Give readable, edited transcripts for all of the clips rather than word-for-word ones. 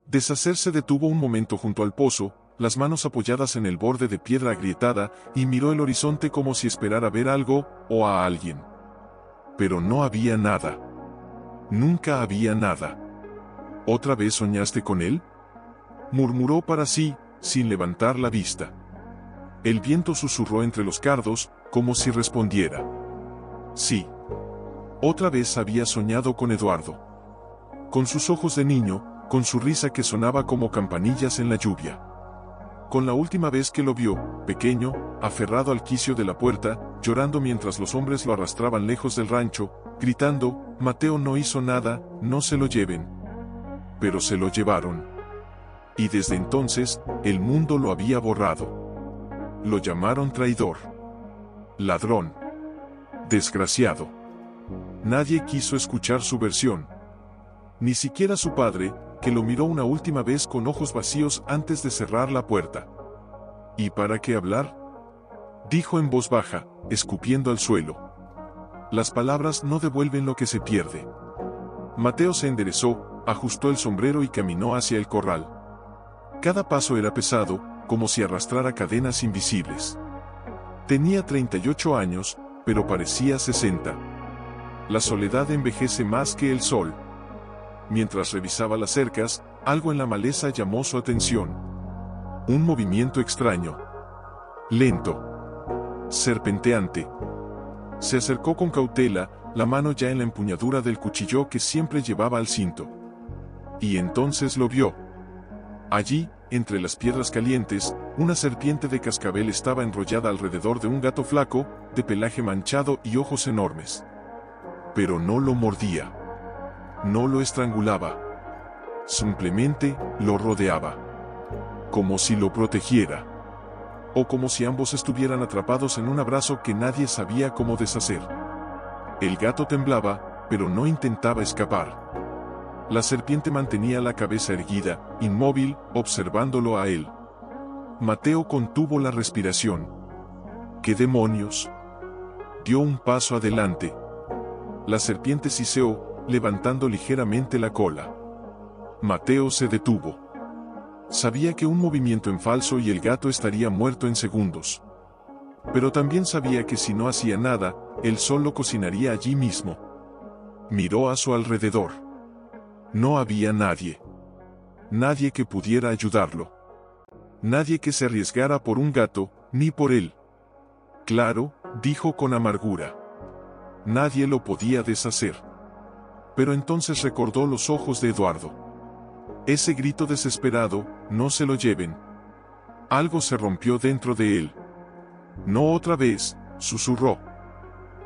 Deshacerse detuvo un momento junto al pozo, las manos apoyadas en el borde de piedra agrietada, y miró el horizonte como si esperara ver algo, o a alguien. Pero no había nada. Nunca había nada. ¿Otra vez soñaste con él?, murmuró para sí, sin levantar la vista. El viento susurró entre los cardos, como si respondiera. Sí. Otra vez había soñado con Eduardo. Con sus ojos de niño, con su risa que sonaba como campanillas en la lluvia. Con la última vez que lo vio, pequeño, aferrado al quicio de la puerta, llorando mientras los hombres lo arrastraban lejos del rancho, gritando, Mateo no hizo nada, no se lo lleven. Pero se lo llevaron. Y desde entonces, el mundo lo había borrado. Lo llamaron traidor. Ladrón. Desgraciado. Nadie quiso escuchar su versión. Ni siquiera su padre, que lo miró una última vez con ojos vacíos antes de cerrar la puerta. ¿Y para qué hablar?, dijo en voz baja, escupiendo al suelo. Las palabras no devuelven lo que se pierde. Mateo se enderezó, ajustó el sombrero y caminó hacia el corral. Cada paso era pesado, como si arrastrara cadenas invisibles. Tenía 38 años, pero parecía 60. La soledad envejece más que el sol. Mientras revisaba las cercas, algo en la maleza llamó su atención. Un movimiento extraño. Lento. Serpenteante. Se acercó con cautela, la mano ya en la empuñadura del cuchillo que siempre llevaba al cinto. Y entonces lo vio. Allí, entre las piedras calientes, una serpiente de cascabel estaba enrollada alrededor de un gato flaco, de pelaje manchado y ojos enormes. Pero no lo mordía. No lo estrangulaba. Simplemente, lo rodeaba. Como si lo protegiera. O como si ambos estuvieran atrapados en un abrazo que nadie sabía cómo deshacer. El gato temblaba, pero no intentaba escapar. La serpiente mantenía la cabeza erguida, inmóvil, observándolo a él. Mateo contuvo la respiración. ¿Qué demonios? Dio un paso adelante. La serpiente siseó, levantando ligeramente la cola. Mateo se detuvo. Sabía que un movimiento en falso y el gato estaría muerto en segundos. Pero también sabía que si no hacía nada, el sol lo cocinaría allí mismo. Miró a su alrededor. No había nadie. Nadie que pudiera ayudarlo. Nadie que se arriesgara por un gato, ni por él. Claro, dijo con amargura. Nadie lo podía deshacer. Pero entonces recordó los ojos de Eduardo. Ese grito desesperado, no se lo lleven. Algo se rompió dentro de él. No otra vez, susurró.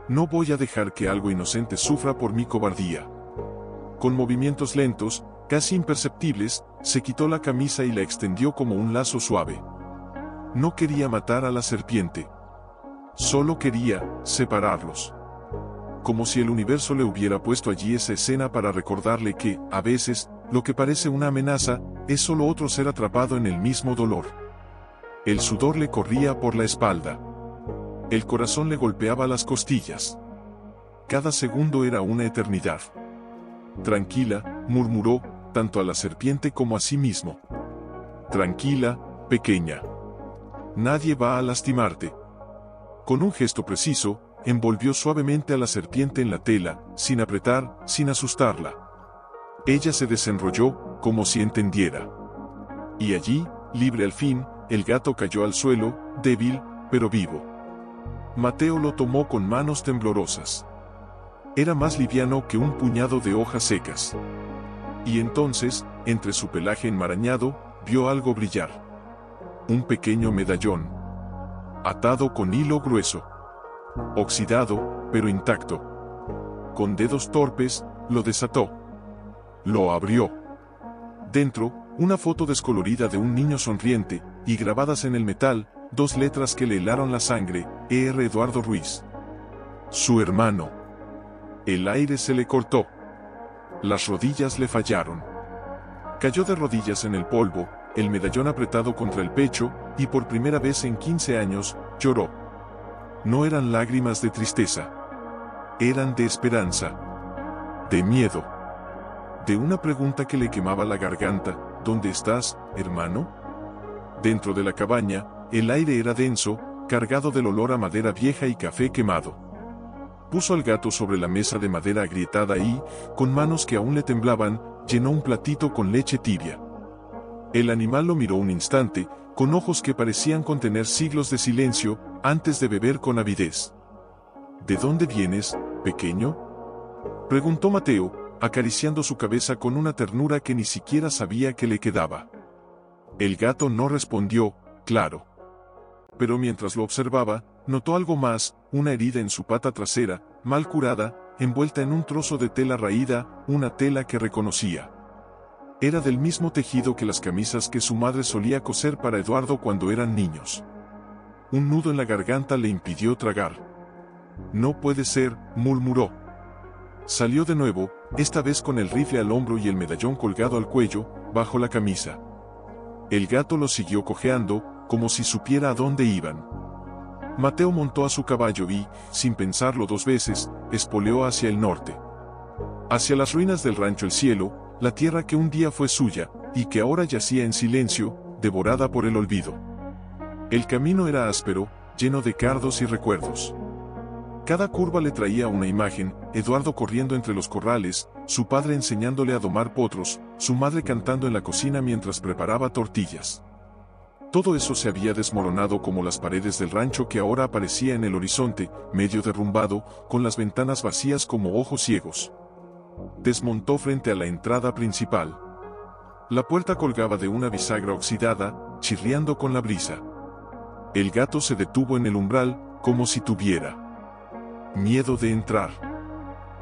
No voy a dejar que algo inocente sufra por mi cobardía. Con movimientos lentos, casi imperceptibles, se quitó la camisa y la extendió como un lazo suave. No quería matar a la serpiente. Solo quería separarlos. Como si el universo le hubiera puesto allí esa escena para recordarle que, a veces, lo que parece una amenaza, es solo otro ser atrapado en el mismo dolor. El sudor le corría por la espalda. El corazón le golpeaba las costillas. Cada segundo era una eternidad. Tranquila, murmuró, tanto a la serpiente como a sí mismo. Tranquila, pequeña. Nadie va a lastimarte. Con un gesto preciso, envolvió suavemente a la serpiente en la tela, sin apretar, sin asustarla. Ella se desenrolló, como si entendiera. Y allí, libre al fin, el gato cayó al suelo, débil, pero vivo. Mateo lo tomó con manos temblorosas. Era más liviano que un puñado de hojas secas. Y entonces, entre su pelaje enmarañado, vio algo brillar. Un pequeño medallón. Atado con hilo grueso. Oxidado, pero intacto. Con dedos torpes, lo desató. Lo abrió. Dentro, una foto descolorida de un niño sonriente, y grabadas en el metal, 2 letras que le helaron la sangre, R. Eduardo Ruiz. Su hermano. El aire se le cortó. Las rodillas le fallaron. Cayó de rodillas en el polvo, el medallón apretado contra el pecho, y por primera vez en 15 años, lloró. No eran lágrimas de tristeza. Eran de esperanza. De miedo. De una pregunta que le quemaba la garganta, ¿Dónde estás, hermano? Dentro de la cabaña, el aire era denso, cargado del olor a madera vieja y café quemado. Puso al gato sobre la mesa de madera agrietada y, con manos que aún le temblaban, llenó un platito con leche tibia. El animal lo miró un instante, con ojos que parecían contener siglos de silencio, antes de beber con avidez. ¿De dónde vienes, pequeño?, preguntó Mateo, acariciando su cabeza con una ternura que ni siquiera sabía que le quedaba. El gato no respondió, claro. Pero mientras lo observaba, notó algo más, una herida en su pata trasera, mal curada, envuelta en un trozo de tela raída, una tela que reconocía. Era del mismo tejido que las camisas que su madre solía coser para Eduardo cuando eran niños. Un nudo en la garganta le impidió tragar. No puede ser, murmuró. Salió de nuevo, esta vez con el rifle al hombro y el medallón colgado al cuello, bajo la camisa. El gato lo siguió cojeando, como si supiera a dónde iban. Mateo montó a su caballo y, sin pensarlo dos veces, espoleó hacia el norte. Hacia las ruinas del rancho El Cielo, la tierra que un día fue suya, y que ahora yacía en silencio, devorada por el olvido. El camino era áspero, lleno de cardos y recuerdos. Cada curva le traía una imagen, Eduardo corriendo entre los corrales, su padre enseñándole a domar potros, su madre cantando en la cocina mientras preparaba tortillas. Todo eso se había desmoronado como las paredes del rancho que ahora aparecía en el horizonte, medio derrumbado, con las ventanas vacías como ojos ciegos. Desmontó frente a la entrada principal. La puerta colgaba de una bisagra oxidada, chirriando con la brisa. El gato se detuvo en el umbral, como si tuviera miedo de entrar.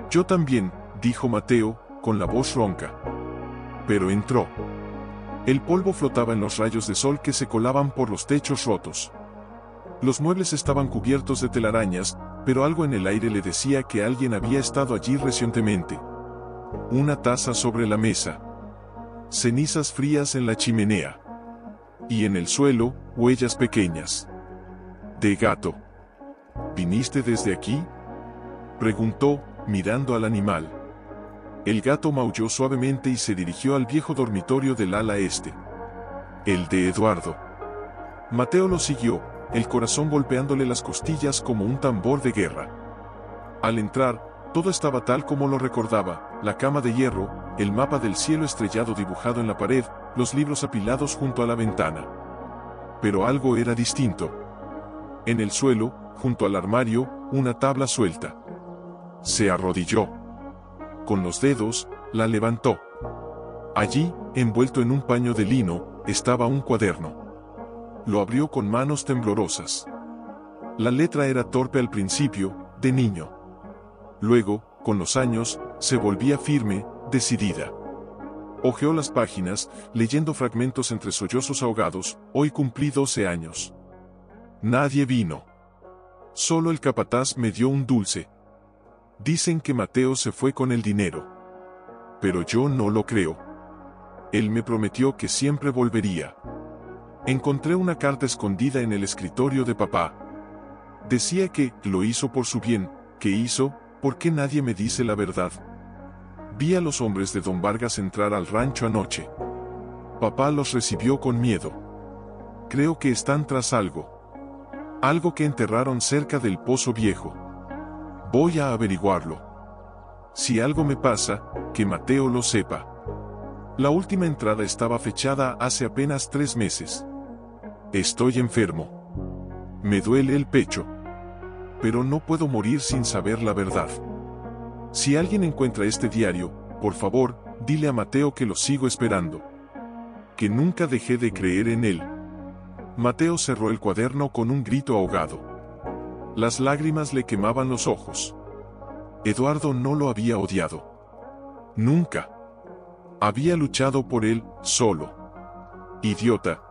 Yo también, dijo Mateo, con la voz ronca. Pero entró. El polvo flotaba en los rayos de sol que se colaban por los techos rotos. Los muebles estaban cubiertos de telarañas, pero algo en el aire le decía que alguien había estado allí recientemente. Una taza sobre la mesa. Cenizas frías en la chimenea. Y en el suelo, huellas pequeñas. De gato. ¿Viniste desde aquí?, preguntó, mirando al animal. El gato maulló suavemente y se dirigió al viejo dormitorio del ala este. El de Eduardo. Mateo lo siguió, el corazón golpeándole las costillas como un tambor de guerra. Al entrar, todo estaba tal como lo recordaba, la cama de hierro, el mapa del cielo estrellado dibujado en la pared, los libros apilados junto a la ventana. Pero algo era distinto. En el suelo, junto al armario, una tabla suelta. Se arrodilló. Con los dedos, la levantó. Allí, envuelto en un paño de lino, estaba un cuaderno. Lo abrió con manos temblorosas. La letra era torpe al principio, de niño. Luego, con los años, se volvía firme, decidida. Hojeó las páginas, leyendo fragmentos entre sollozos ahogados. Hoy cumplí 12 años. Nadie vino. Solo el capataz me dio un dulce. Dicen que Mateo se fue con el dinero. Pero yo no lo creo. Él me prometió que siempre volvería. Encontré una carta escondida en el escritorio de papá. Decía que lo hizo por su bien. ¿Qué hizo? ¿Por qué nadie me dice la verdad? Vi a los hombres de Don Vargas entrar al rancho anoche. Papá los recibió con miedo. Creo que están tras algo. Algo que enterraron cerca del pozo viejo. Voy a averiguarlo. Si algo me pasa, que Mateo lo sepa. La última entrada estaba fechada hace apenas 3 meses. Estoy enfermo. Me duele el pecho. Pero no puedo morir sin saber la verdad. Si alguien encuentra este diario, por favor, dile a Mateo que lo sigo esperando. Que nunca dejé de creer en él. Mateo cerró el cuaderno con un grito ahogado. Las lágrimas le quemaban los ojos. Eduardo no lo había odiado. Nunca. Había luchado por él, solo. Idiota.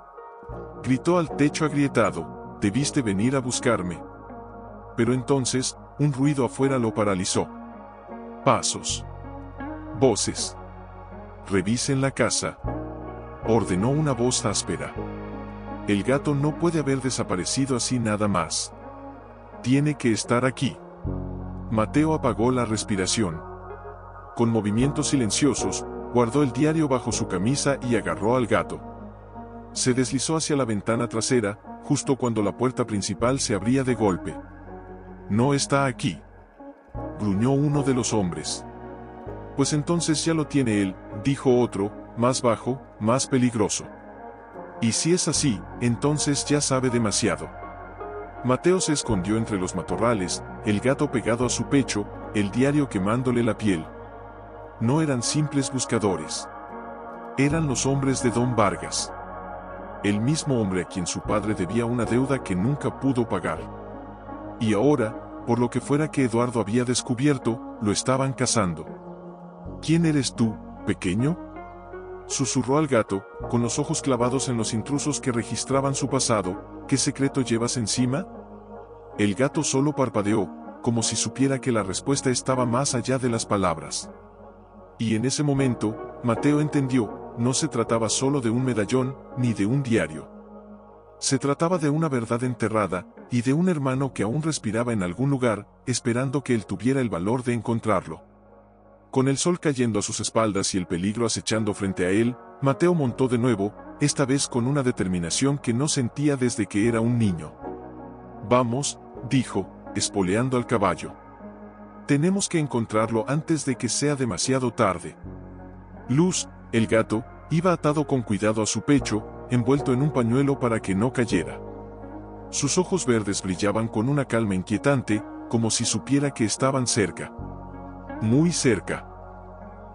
Gritó al techo agrietado, debiste venir a buscarme. Pero entonces, un ruido afuera lo paralizó. Pasos. Voces. Revisen la casa. Ordenó una voz áspera. El gato no puede haber desaparecido así nada más. Tiene que estar aquí. Mateo apagó la respiración. Con movimientos silenciosos, guardó el diario bajo su camisa y agarró al gato. Se deslizó hacia la ventana trasera, justo cuando la puerta principal se abría de golpe. «No está aquí», gruñó uno de los hombres. «Pues entonces ya lo tiene él», dijo otro, más bajo, más peligroso. «Y si es así, entonces ya sabe demasiado». Mateo se escondió entre los matorrales, el gato pegado a su pecho, el diario quemándole la piel. No eran simples buscadores. Eran los hombres de Don Vargas. El mismo hombre a quien su padre debía una deuda que nunca pudo pagar. Y ahora, por lo que fuera que Eduardo había descubierto, lo estaban cazando. «¿Quién eres tú, pequeño?», susurró al gato, con los ojos clavados en los intrusos que registraban su pasado. «¿Qué secreto llevas encima?». El gato solo parpadeó, como si supiera que la respuesta estaba más allá de las palabras. Y en ese momento, Mateo entendió, no se trataba solo de un medallón, ni de un diario. Se trataba de una verdad enterrada, y de un hermano que aún respiraba en algún lugar, esperando que él tuviera el valor de encontrarlo. Con el sol cayendo a sus espaldas y el peligro acechando frente a él, Mateo montó de nuevo, esta vez con una determinación que no sentía desde que era un niño. «Vamos», dijo, espoleando al caballo. «Tenemos que encontrarlo antes de que sea demasiado tarde». Luz, el gato, iba atado con cuidado a su pecho, envuelto en un pañuelo para que no cayera. Sus ojos verdes brillaban con una calma inquietante, como si supiera que estaban cerca. Muy cerca.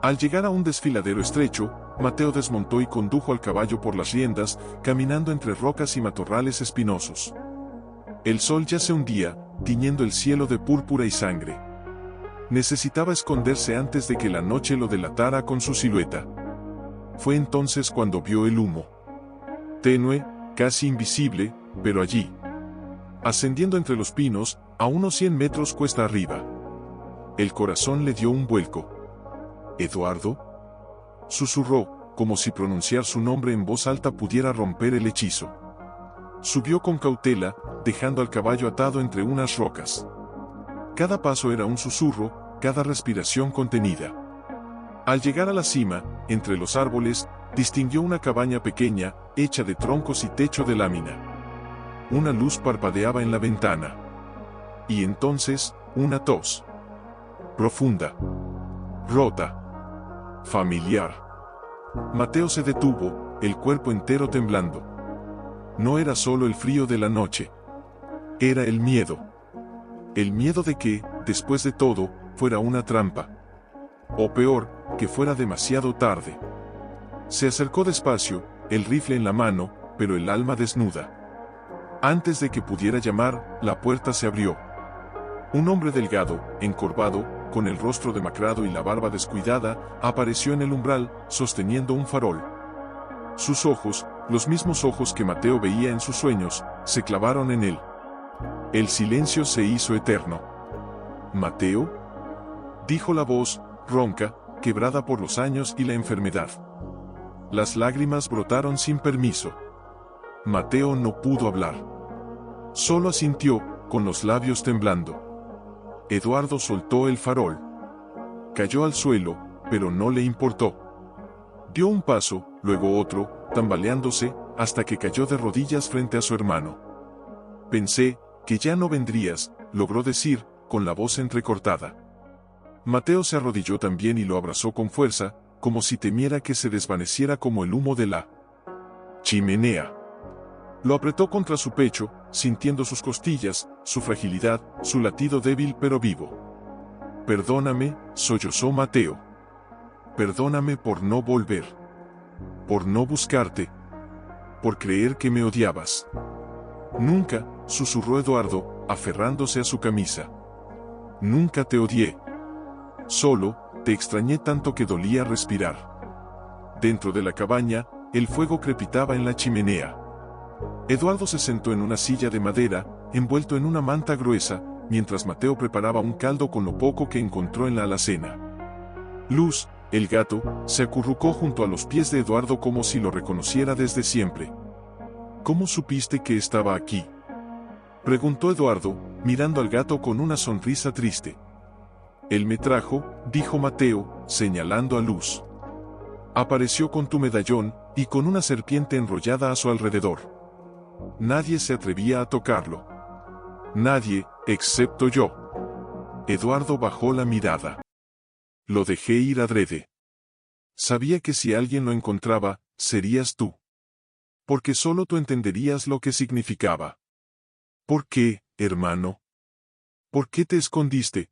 Al llegar a un desfiladero estrecho, Mateo desmontó y condujo al caballo por las riendas, caminando entre rocas y matorrales espinosos. El sol ya se hundía, tiñendo el cielo de púrpura y sangre. Necesitaba esconderse antes de que la noche lo delatara con su silueta. Fue entonces cuando vio el humo. Tenue, casi invisible, pero allí. Ascendiendo entre los pinos, a unos 100 metros cuesta arriba. El corazón le dio un vuelco. «¿Eduardo?», susurró, como si pronunciar su nombre en voz alta pudiera romper el hechizo. Subió con cautela, dejando al caballo atado entre unas rocas. Cada paso era un susurro, cada respiración contenida. Al llegar a la cima, entre los árboles, distinguió una cabaña pequeña, hecha de troncos y techo de lámina. Una luz parpadeaba en la ventana. Y entonces, una tos. Profunda. Rota. Familiar. Mateo se detuvo, el cuerpo entero temblando. No era solo el frío de la noche. Era el miedo. El miedo de que, después de todo, fuera una trampa. O peor, que fuera demasiado tarde. Se acercó despacio, el rifle en la mano, pero el alma desnuda. Antes de que pudiera llamar, la puerta se abrió. Un hombre delgado, encorvado, con el rostro demacrado y la barba descuidada, apareció en el umbral, sosteniendo un farol. Sus ojos, los mismos ojos que Mateo veía en sus sueños, se clavaron en él. El silencio se hizo eterno. «¿Mateo?», dijo la voz, ronca, quebrada por los años y la enfermedad. Las lágrimas brotaron sin permiso. Mateo no pudo hablar. Solo asintió, con los labios temblando. Eduardo soltó el farol. Cayó al suelo, pero no le importó. Dio un paso, luego otro, tambaleándose, hasta que cayó de rodillas frente a su hermano. «Pensé que ya no vendrías», logró decir, con la voz entrecortada. Mateo se arrodilló también y lo abrazó con fuerza, como si temiera que se desvaneciera como el humo de la chimenea. Lo apretó contra su pecho, sintiendo sus costillas, su fragilidad, su latido débil pero vivo. «Perdóname», sollozó Mateo. «Perdóname por no volver. Por no buscarte. Por creer que me odiabas». «Nunca», susurró Eduardo, aferrándose a su camisa. «Nunca te odié. Solo, te extrañé tanto que dolía respirar». Dentro de la cabaña, el fuego crepitaba en la chimenea. Eduardo se sentó en una silla de madera, envuelto en una manta gruesa, mientras Mateo preparaba un caldo con lo poco que encontró en la alacena. Luz, el gato, se acurrucó junto a los pies de Eduardo como si lo reconociera desde siempre. «¿Cómo supiste que estaba aquí?», preguntó Eduardo, mirando al gato con una sonrisa triste. «Él me trajo», dijo Mateo, señalando a Luz. Apareció con tu medallón y con una serpiente enrollada a su alrededor. Nadie se atrevía a tocarlo. Nadie, excepto yo. Eduardo bajó la mirada. Lo dejé ir adrede. Sabía que si alguien lo encontraba, serías tú. Porque solo tú entenderías lo que significaba. ¿Por qué, hermano? ¿Por qué te escondiste?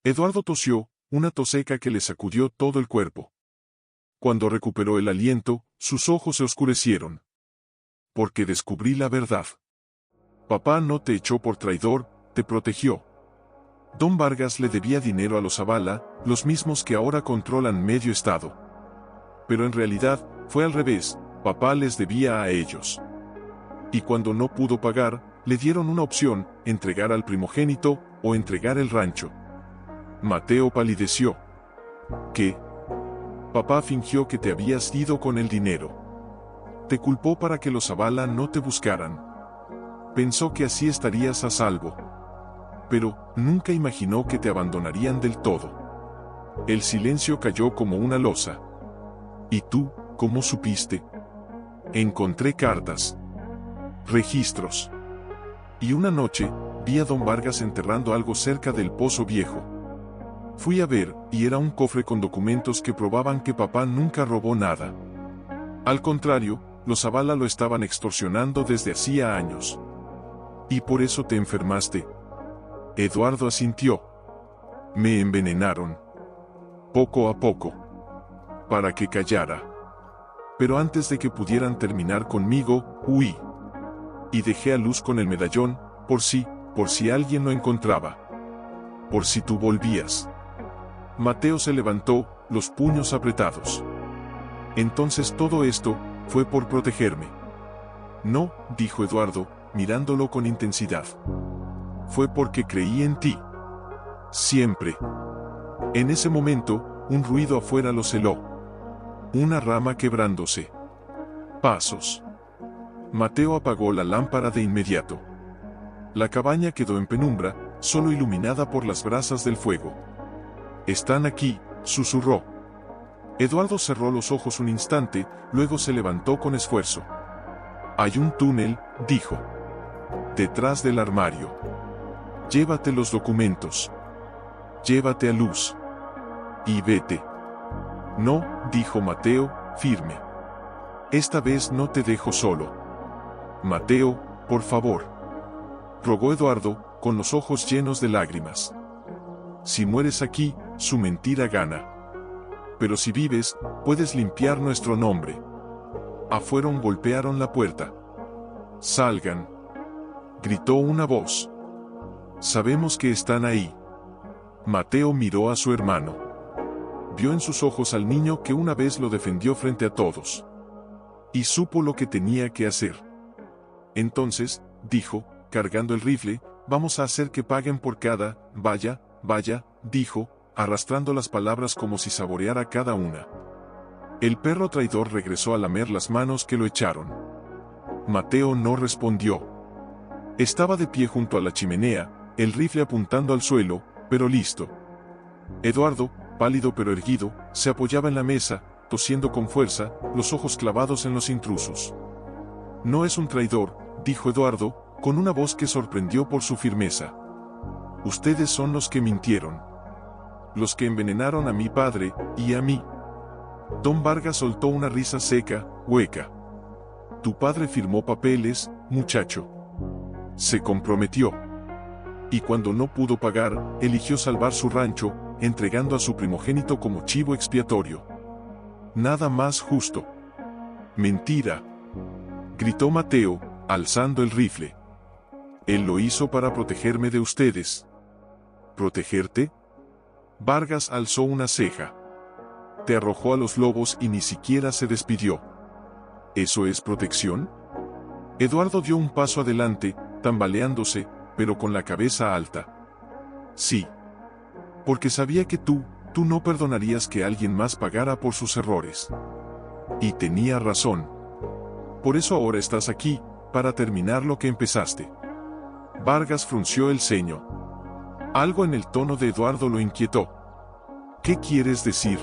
Eduardo tosió, una tos seca que le sacudió todo el cuerpo. Cuando recuperó el aliento, sus ojos se oscurecieron. Porque descubrí la verdad. Papá no te echó por traidor, te protegió. Don Vargas le debía dinero a los Zavala, los mismos que ahora controlan medio estado. Pero en realidad, fue al revés, papá les debía a ellos. Y cuando no pudo pagar, le dieron una opción, entregar al primogénito, o entregar el rancho. Mateo palideció. ¿Qué? Papá fingió que te habías ido con el dinero. Te culpó para que los Zavala no te buscaran. Pensó que así estarías a salvo. Pero, nunca imaginó que te abandonarían del todo. El silencio cayó como una losa. ¿Y tú, cómo supiste? Encontré cartas. Registros. Y una noche, vi a don Vargas enterrando algo cerca del pozo viejo. Fui a ver, y era un cofre con documentos que probaban que papá nunca robó nada. Al contrario, los Zavala lo estaban extorsionando desde hacía años. ¿Y por eso te enfermaste? Eduardo asintió. Me envenenaron. Poco a poco. Para que callara. Pero antes de que pudieran terminar conmigo, huí. Y dejé a Luz con el medallón, por si alguien lo encontraba. Por si tú volvías. Mateo se levantó, los puños apretados. Entonces todo esto, fue por protegerme. No, dijo Eduardo, mirándolo con intensidad. Fue porque creí en ti. Siempre. En ese momento, un ruido afuera lo celó. Una rama quebrándose. Pasos. Mateo apagó la lámpara de inmediato. La cabaña quedó en penumbra, solo iluminada por las brasas del fuego. Están aquí, susurró. Eduardo cerró los ojos un instante, luego se levantó con esfuerzo. Hay un túnel, dijo. Detrás del armario. Llévate los documentos. Llévate a Luz. Y vete. No, dijo Mateo, firme. Esta vez no te dejo solo. Mateo, por favor. Rogó Eduardo, con los ojos llenos de lágrimas. Si mueres aquí, su mentira gana. Pero si vives, puedes limpiar nuestro nombre. Afuera golpearon la puerta. Salgan. Gritó una voz. Sabemos que están ahí. Mateo miró a su hermano. Vio en sus ojos al niño que una vez lo defendió frente a todos. Y supo lo que tenía que hacer. Entonces, dijo, cargando el rifle, vamos a hacer que paguen por cada, vaya, dijo, arrastrando las palabras como si saboreara cada una. El perro traidor regresó a lamer las manos que lo echaron. Mateo no respondió. Estaba de pie junto a la chimenea, el rifle apuntando al suelo, pero listo. Eduardo, pálido pero erguido, se apoyaba en la mesa, tosiendo con fuerza, los ojos clavados en los intrusos. No es un traidor, dijo Eduardo, con una voz que sorprendió por su firmeza. Ustedes son los que mintieron. Los que envenenaron a mi padre, y a mí. Don Vargas soltó una risa seca, hueca. Tu padre firmó papeles, muchacho. Se comprometió. Y cuando no pudo pagar, eligió salvar su rancho, entregando a su primogénito como chivo expiatorio. Nada más justo. Mentira. Gritó Mateo, alzando el rifle. Él lo hizo para protegerme de ustedes. ¿Protegerte? Vargas alzó una ceja. Te arrojó a los lobos y ni siquiera se despidió. ¿Eso es protección? Eduardo dio un paso adelante, tambaleándose, pero con la cabeza alta. Sí. Porque sabía que tú no perdonarías que alguien más pagara por sus errores. Y tenía razón. Por eso ahora estás aquí, para terminar lo que empezaste. Vargas frunció el ceño. Algo en el tono de Eduardo lo inquietó. ¿Qué quieres decir?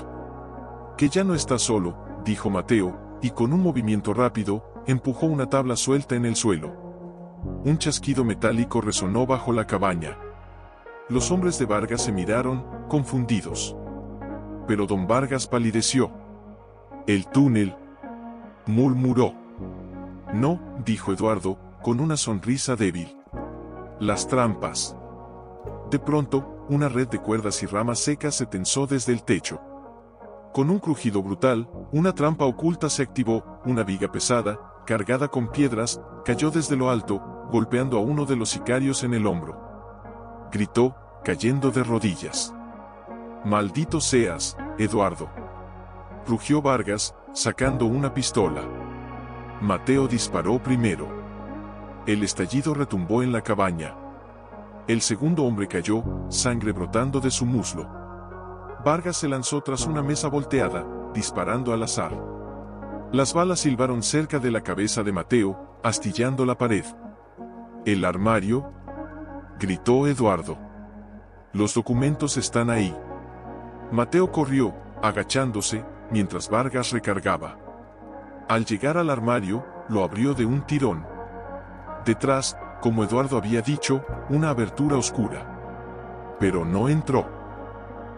Que ya no está solo, dijo Mateo, y con un movimiento rápido, empujó una tabla suelta en el suelo. Un chasquido metálico resonó bajo la cabaña. Los hombres de Vargas se miraron, confundidos. Pero don Vargas palideció. «El túnel», murmuró. «No», dijo Eduardo, con una sonrisa débil. «Las trampas». De pronto, una red de cuerdas y ramas secas se tensó desde el techo. Con un crujido brutal, una trampa oculta se activó, una viga pesada, cargada con piedras, cayó desde lo alto, golpeando a uno de los sicarios en el hombro. Gritó, cayendo de rodillas. «Maldito seas, Eduardo», rugió Vargas, sacando una pistola. Mateo disparó primero. El estallido retumbó en la cabaña. El segundo hombre cayó, sangre brotando de su muslo. Vargas se lanzó tras una mesa volteada, disparando al azar. Las balas silbaron cerca de la cabeza de Mateo, astillando la pared. «¿El armario?», gritó Eduardo. «Los documentos están ahí». Mateo corrió, agachándose, mientras Vargas recargaba. Al llegar al armario, lo abrió de un tirón. Detrás, como Eduardo había dicho, una abertura oscura. Pero no entró.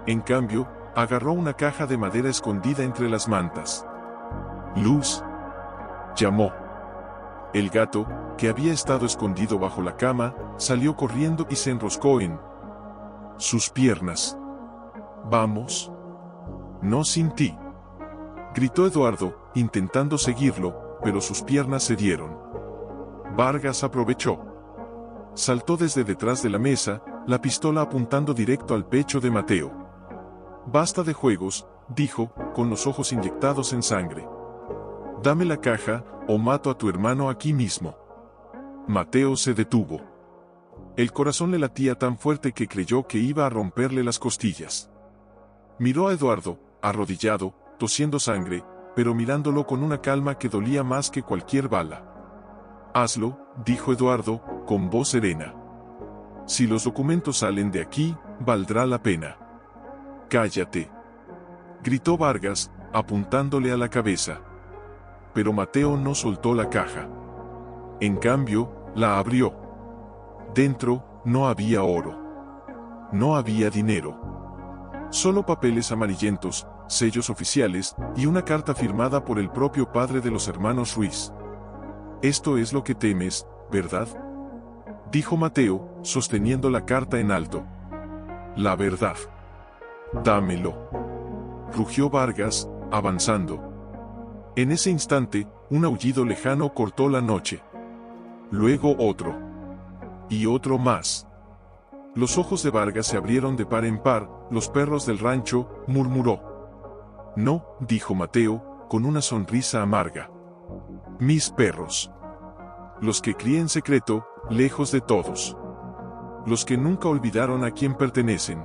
En cambio, agarró una caja de madera escondida entre las mantas. «Luz», llamó. El gato, que había estado escondido bajo la cama, salió corriendo y se enroscó en sus piernas. «Vamos». «No sin ti», gritó Eduardo, intentando seguirlo, pero sus piernas cedieron. Vargas aprovechó. Saltó desde detrás de la mesa, la pistola apuntando directo al pecho de Mateo. «Basta de juegos», dijo, con los ojos inyectados en sangre. «Dame la caja, o mato a tu hermano aquí mismo». Mateo se detuvo. El corazón le latía tan fuerte que creyó que iba a romperle las costillas. Miró a Eduardo, arrodillado, tosiendo sangre, pero mirándolo con una calma que dolía más que cualquier bala. «Hazlo», dijo Eduardo, con voz serena. «Si los documentos salen de aquí, valdrá la pena». «Cállate», gritó Vargas, apuntándole a la cabeza. Pero Mateo no soltó la caja. En cambio, la abrió. Dentro, no había oro. No había dinero. Solo papeles amarillentos, sellos oficiales, y una carta firmada por el propio padre de los hermanos Ruiz. «Esto es lo que temes, ¿verdad?», dijo Mateo, sosteniendo la carta en alto. «La verdad». «Dámelo», rugió Vargas, avanzando. En ese instante, un aullido lejano cortó la noche. Luego otro. Y otro más. Los ojos de Vargas se abrieron de par en par. «Los perros del rancho», murmuró. «No», dijo Mateo, con una sonrisa amarga. «Mis perros. Los que crié en secreto, lejos de todos. Los que nunca olvidaron a quién pertenecen».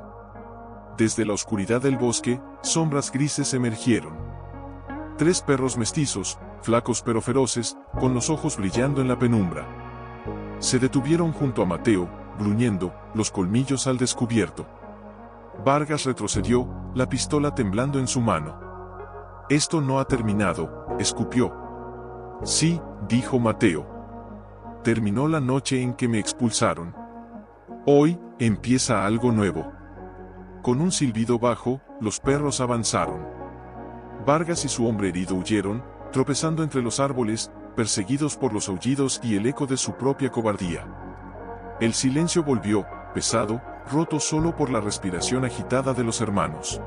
Desde la oscuridad del bosque, sombras grises emergieron. 3 perros mestizos, flacos pero feroces, con los ojos brillando en la penumbra. Se detuvieron junto a Mateo, gruñendo, los colmillos al descubierto. Vargas retrocedió, la pistola temblando en su mano. «Esto no ha terminado», escupió. «Sí», dijo Mateo. «Terminó la noche en que me expulsaron. Hoy, empieza algo nuevo». Con un silbido bajo, los perros avanzaron. Vargas y su hombre herido huyeron, tropezando entre los árboles, perseguidos por los aullidos y el eco de su propia cobardía. El silencio volvió, pesado, roto solo por la respiración agitada de los hermanos.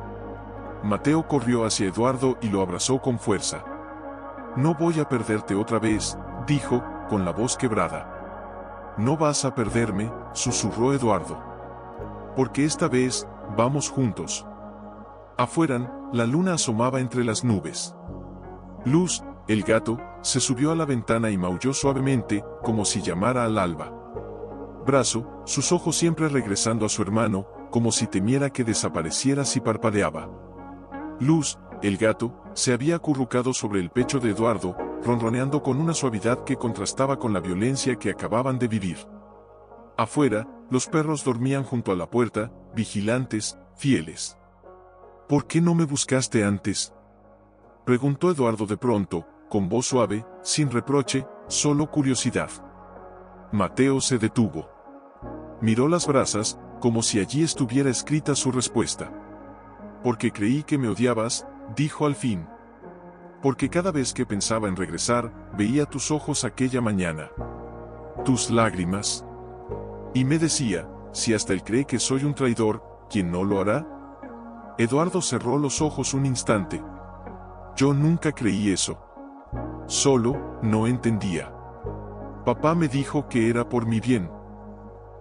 Mateo corrió hacia Eduardo y lo abrazó con fuerza. «No voy a perderte otra vez», dijo, con la voz quebrada. «No vas a perderme», susurró Eduardo. «Porque esta vez, vamos juntos». Afuera, la luna asomaba entre las nubes. Luz, el gato, se subió a la ventana y maulló suavemente, como si llamara al alba. Brazo, sus ojos siempre regresando a su hermano, como si temiera que desapareciera si parpadeaba. Luz, el gato, se había acurrucado sobre el pecho de Eduardo, ronroneando con una suavidad que contrastaba con la violencia que acababan de vivir. Afuera, los perros dormían junto a la puerta, vigilantes, fieles. «¿Por qué no me buscaste antes?», Preguntó Eduardo de pronto, con voz suave, sin reproche, solo curiosidad. Mateo se detuvo. Miró las brasas, como si allí estuviera escrita su respuesta. Porque creí que me odiabas, dijo al fin. Porque cada vez que pensaba en regresar, veía tus ojos aquella mañana. Tus lágrimas. Y me decía, si hasta él cree que soy un traidor, ¿quién no lo hará? Eduardo cerró los ojos un instante. Yo nunca creí eso. Solo, no entendía. Papá me dijo que era por mi bien.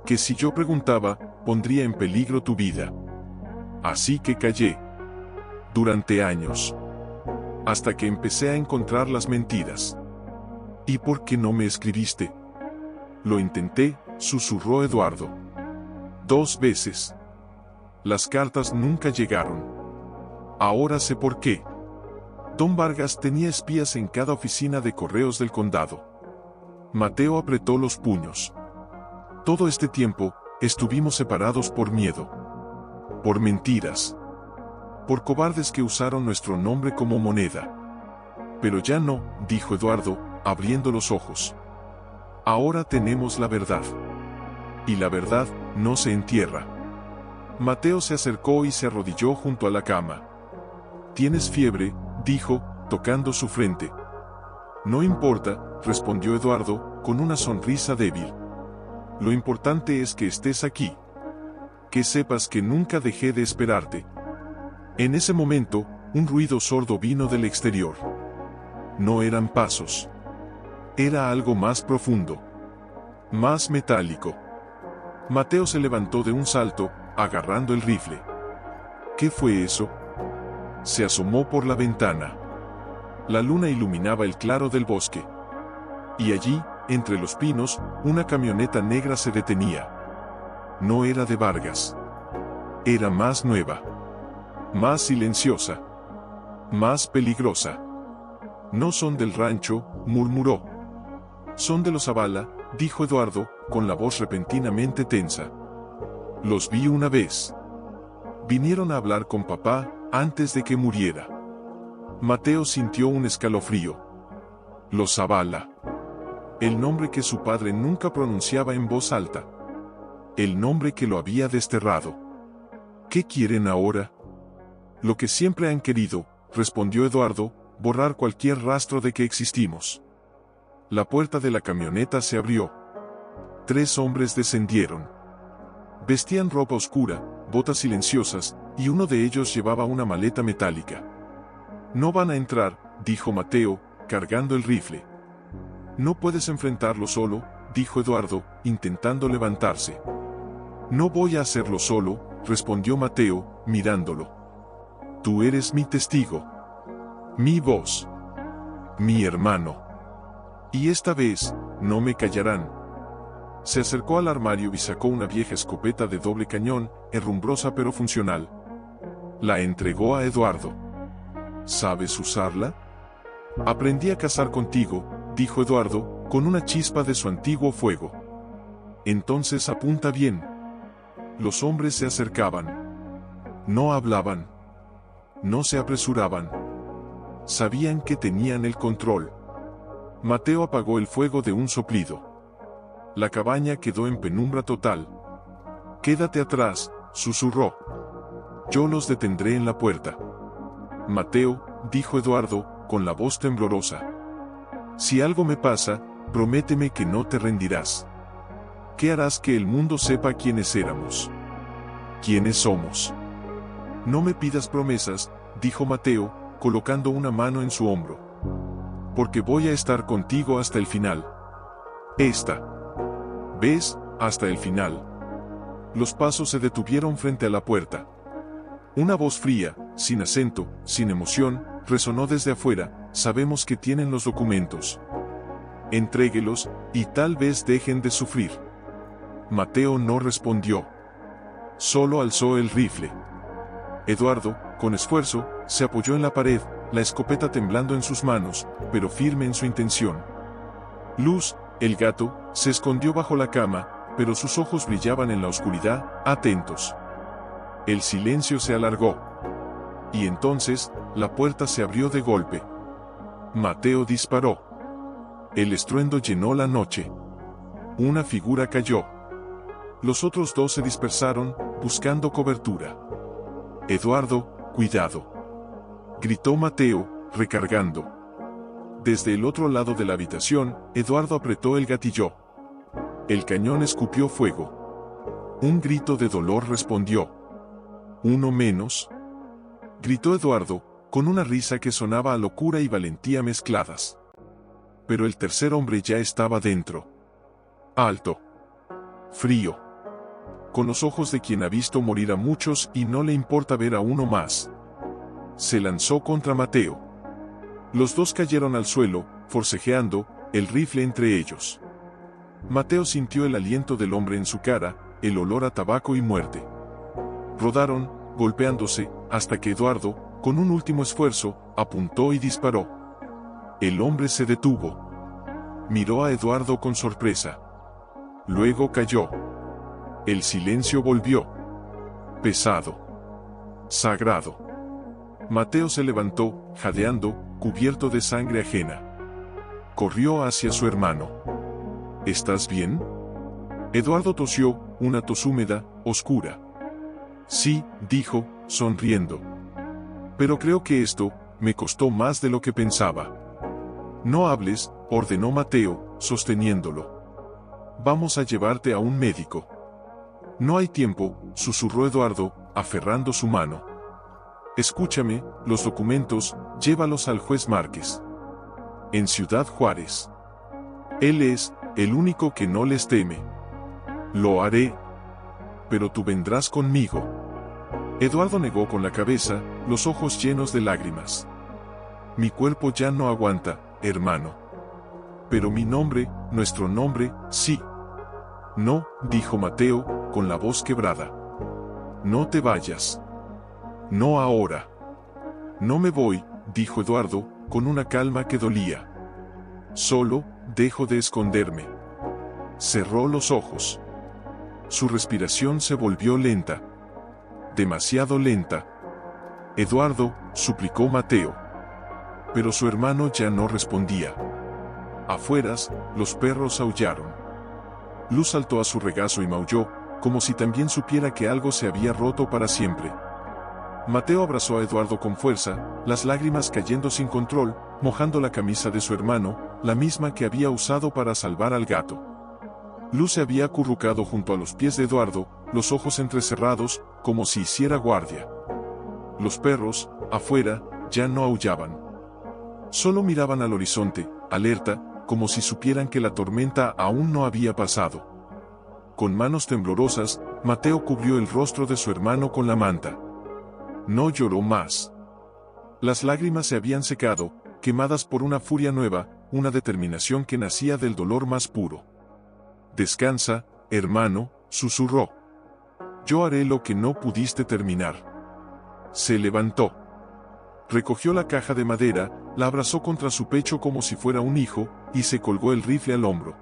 Que si yo preguntaba, pondría en peligro tu vida. Así que callé. Durante años. Hasta que empecé a encontrar las mentiras. ¿Y por qué no me escribiste? Lo intenté, susurró Eduardo. 2 veces. Las cartas nunca llegaron. Ahora sé por qué. Don Vargas tenía espías en cada oficina de correos del condado. Mateo apretó los puños. Todo este tiempo, estuvimos separados por miedo. Por mentiras. Por cobardes que usaron nuestro nombre como moneda. Pero ya no, dijo Eduardo, abriendo los ojos. Ahora tenemos la verdad. Y la verdad no se entierra. Mateo se acercó y se arrodilló junto a la cama. ¿Tienes fiebre?, dijo, tocando su frente. No importa, respondió Eduardo, con una sonrisa débil. Lo importante es que estés aquí. Que sepas que nunca dejé de esperarte. En ese momento, un ruido sordo vino del exterior. No eran pasos. Era algo más profundo. Más metálico. Mateo se levantó de un salto, agarrando el rifle. ¿Qué fue eso? Se asomó por la ventana. La luna iluminaba el claro del bosque. Y allí, entre los pinos, una camioneta negra se detenía. No era de Vargas. Era más nueva. Más silenciosa. Más peligrosa. No son del rancho, murmuró. Son de los Zavala, dijo Eduardo, con la voz repentinamente tensa. Los vi una vez. Vinieron a hablar con papá, antes de que muriera. Mateo sintió un escalofrío. Los Zavala. El nombre que su padre nunca pronunciaba en voz alta. El nombre que lo había desterrado. ¿Qué quieren ahora? Lo que siempre han querido, respondió Eduardo, borrar cualquier rastro de que existimos. La puerta de la camioneta se abrió. 3 hombres descendieron. Vestían ropa oscura, botas silenciosas, y uno de ellos llevaba una maleta metálica. No van a entrar, dijo Mateo, cargando el rifle. No puedes enfrentarlo solo, dijo Eduardo, intentando levantarse. No voy a hacerlo solo, respondió Mateo, mirándolo. Tú eres mi testigo. Mi voz. Mi hermano. Y esta vez, no me callarán. Se acercó al armario y sacó una vieja escopeta de doble cañón, herrumbrosa pero funcional. La entregó a Eduardo. ¿Sabes usarla? Aprendí a cazar contigo, dijo Eduardo, con una chispa de su antiguo fuego. Entonces apunta bien. Los hombres se acercaban. No hablaban. No se apresuraban. Sabían que tenían el control. Mateo apagó el fuego de un soplido. La cabaña quedó en penumbra total. Quédate atrás, susurró. Yo los detendré en la puerta. Mateo, dijo Eduardo, con la voz temblorosa. Si algo me pasa, prométeme que no te rendirás. ¿Qué harás que el mundo sepa quiénes éramos? ¿Quiénes somos? No me pidas promesas, dijo Mateo, colocando una mano en su hombro. Porque voy a estar contigo hasta el final. ¿Ves? Hasta el final. Los pasos se detuvieron frente a la puerta. Una voz fría, sin acento, sin emoción, resonó desde afuera. Sabemos que tienen los documentos. Entréguelos, y tal vez dejen de sufrir. Mateo no respondió. Solo alzó el rifle. Eduardo, con esfuerzo, se apoyó en la pared, la escopeta temblando en sus manos, pero firme en su intención. Luz, el gato, se escondió bajo la cama, pero sus ojos brillaban en la oscuridad, atentos. El silencio se alargó. Y entonces, la puerta se abrió de golpe. Mateo disparó. El estruendo llenó la noche. Una figura cayó. Los otros dos se dispersaron, buscando cobertura. Eduardo, cuidado, gritó Mateo, recargando. Desde el otro lado de la habitación, Eduardo apretó el gatillo. El cañón escupió fuego. Un grito de dolor respondió. ¿Uno menos?, gritó Eduardo, con una risa que sonaba a locura y valentía mezcladas. Pero el tercer hombre ya estaba dentro. Alto. Frío. Con los ojos de quien ha visto morir a muchos y no le importa ver a uno más. Se lanzó contra Mateo. Los dos cayeron al suelo, forcejeando, el rifle entre ellos. Mateo sintió el aliento del hombre en su cara, el olor a tabaco y muerte. Rodaron, golpeándose, hasta que Eduardo, con un último esfuerzo, apuntó y disparó. El hombre se detuvo. Miró a Eduardo con sorpresa. Luego cayó. El silencio volvió. Pesado. Sagrado. Mateo se levantó, jadeando, cubierto de sangre ajena. Corrió hacia su hermano. ¿Estás bien?, Eduardo tosió, una tos húmeda, oscura. Sí, dijo, sonriendo. Pero creo que esto me costó más de lo que pensaba. No hables, ordenó Mateo, sosteniéndolo. Vamos a llevarte a un médico. No hay tiempo, susurró Eduardo, aferrando su mano. Escúchame, los documentos, llévalos al juez Márquez. En Ciudad Juárez. Él es el único que no les teme. Lo haré. Pero tú vendrás conmigo. Eduardo negó con la cabeza, los ojos llenos de lágrimas. Mi cuerpo ya no aguanta, hermano. Pero mi nombre, nuestro nombre, sí. No, dijo Mateo, con la voz quebrada. No te vayas. No ahora. No me voy, dijo Eduardo, con una calma que dolía. Solo, dejo de esconderme. Cerró los ojos. Su respiración se volvió lenta. Demasiado lenta. Eduardo, suplicó Mateo. Pero su hermano ya no respondía. Afueras, los perros aullaron. Luz saltó a su regazo y maulló, como si también supiera que algo se había roto para siempre. Mateo abrazó a Eduardo con fuerza, las lágrimas cayendo sin control, mojando la camisa de su hermano, la misma que había usado para salvar al gato. Luz se había acurrucado junto a los pies de Eduardo, los ojos entrecerrados, como si hiciera guardia. Los perros, afuera, ya no aullaban. Solo miraban al horizonte, alerta, como si supieran que la tormenta aún no había pasado. Con manos temblorosas, Mateo cubrió el rostro de su hermano con la manta. No lloró más. Las lágrimas se habían secado, quemadas por una furia nueva, una determinación que nacía del dolor más puro. Descansa, hermano, susurró. Yo haré lo que no pudiste terminar. Se levantó. Recogió la caja de madera, la abrazó contra su pecho como si fuera un hijo, y se colgó el rifle al hombro.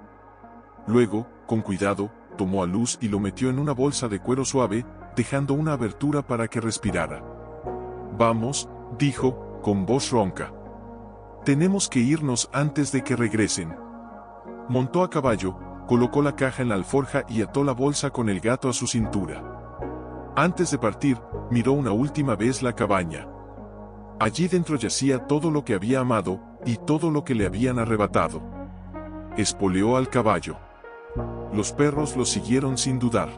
Luego, con cuidado, tomó a Luz y lo metió en una bolsa de cuero suave, dejando una abertura para que respirara. Vamos, dijo, con voz ronca. Tenemos que irnos antes de que regresen. Montó a caballo, colocó la caja en la alforja y ató la bolsa con el gato a su cintura. Antes de partir, miró una última vez la cabaña. Allí dentro yacía todo lo que había amado, y todo lo que le habían arrebatado. Espoleó al caballo. Los perros lo siguieron sin dudar.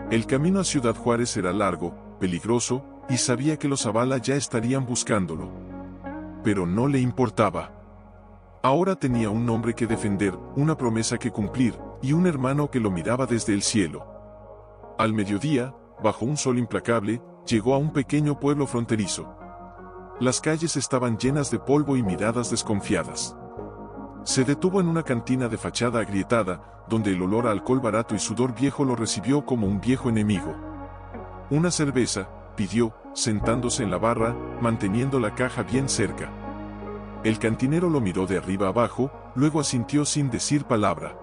El camino a Ciudad Juárez era largo, peligroso, y sabía que los Zavala ya estarían buscándolo. Pero no le importaba. Ahora tenía un nombre que defender, una promesa que cumplir, y un hermano que lo miraba desde el cielo. Al mediodía, bajo un sol implacable, llegó a un pequeño pueblo fronterizo. Las calles estaban llenas de polvo y miradas desconfiadas. Se detuvo en una cantina de fachada agrietada, donde el olor a alcohol barato y sudor viejo lo recibió como un viejo enemigo. Una cerveza, pidió, sentándose en la barra, manteniendo la caja bien cerca. El cantinero lo miró de arriba abajo, luego asintió sin decir palabra.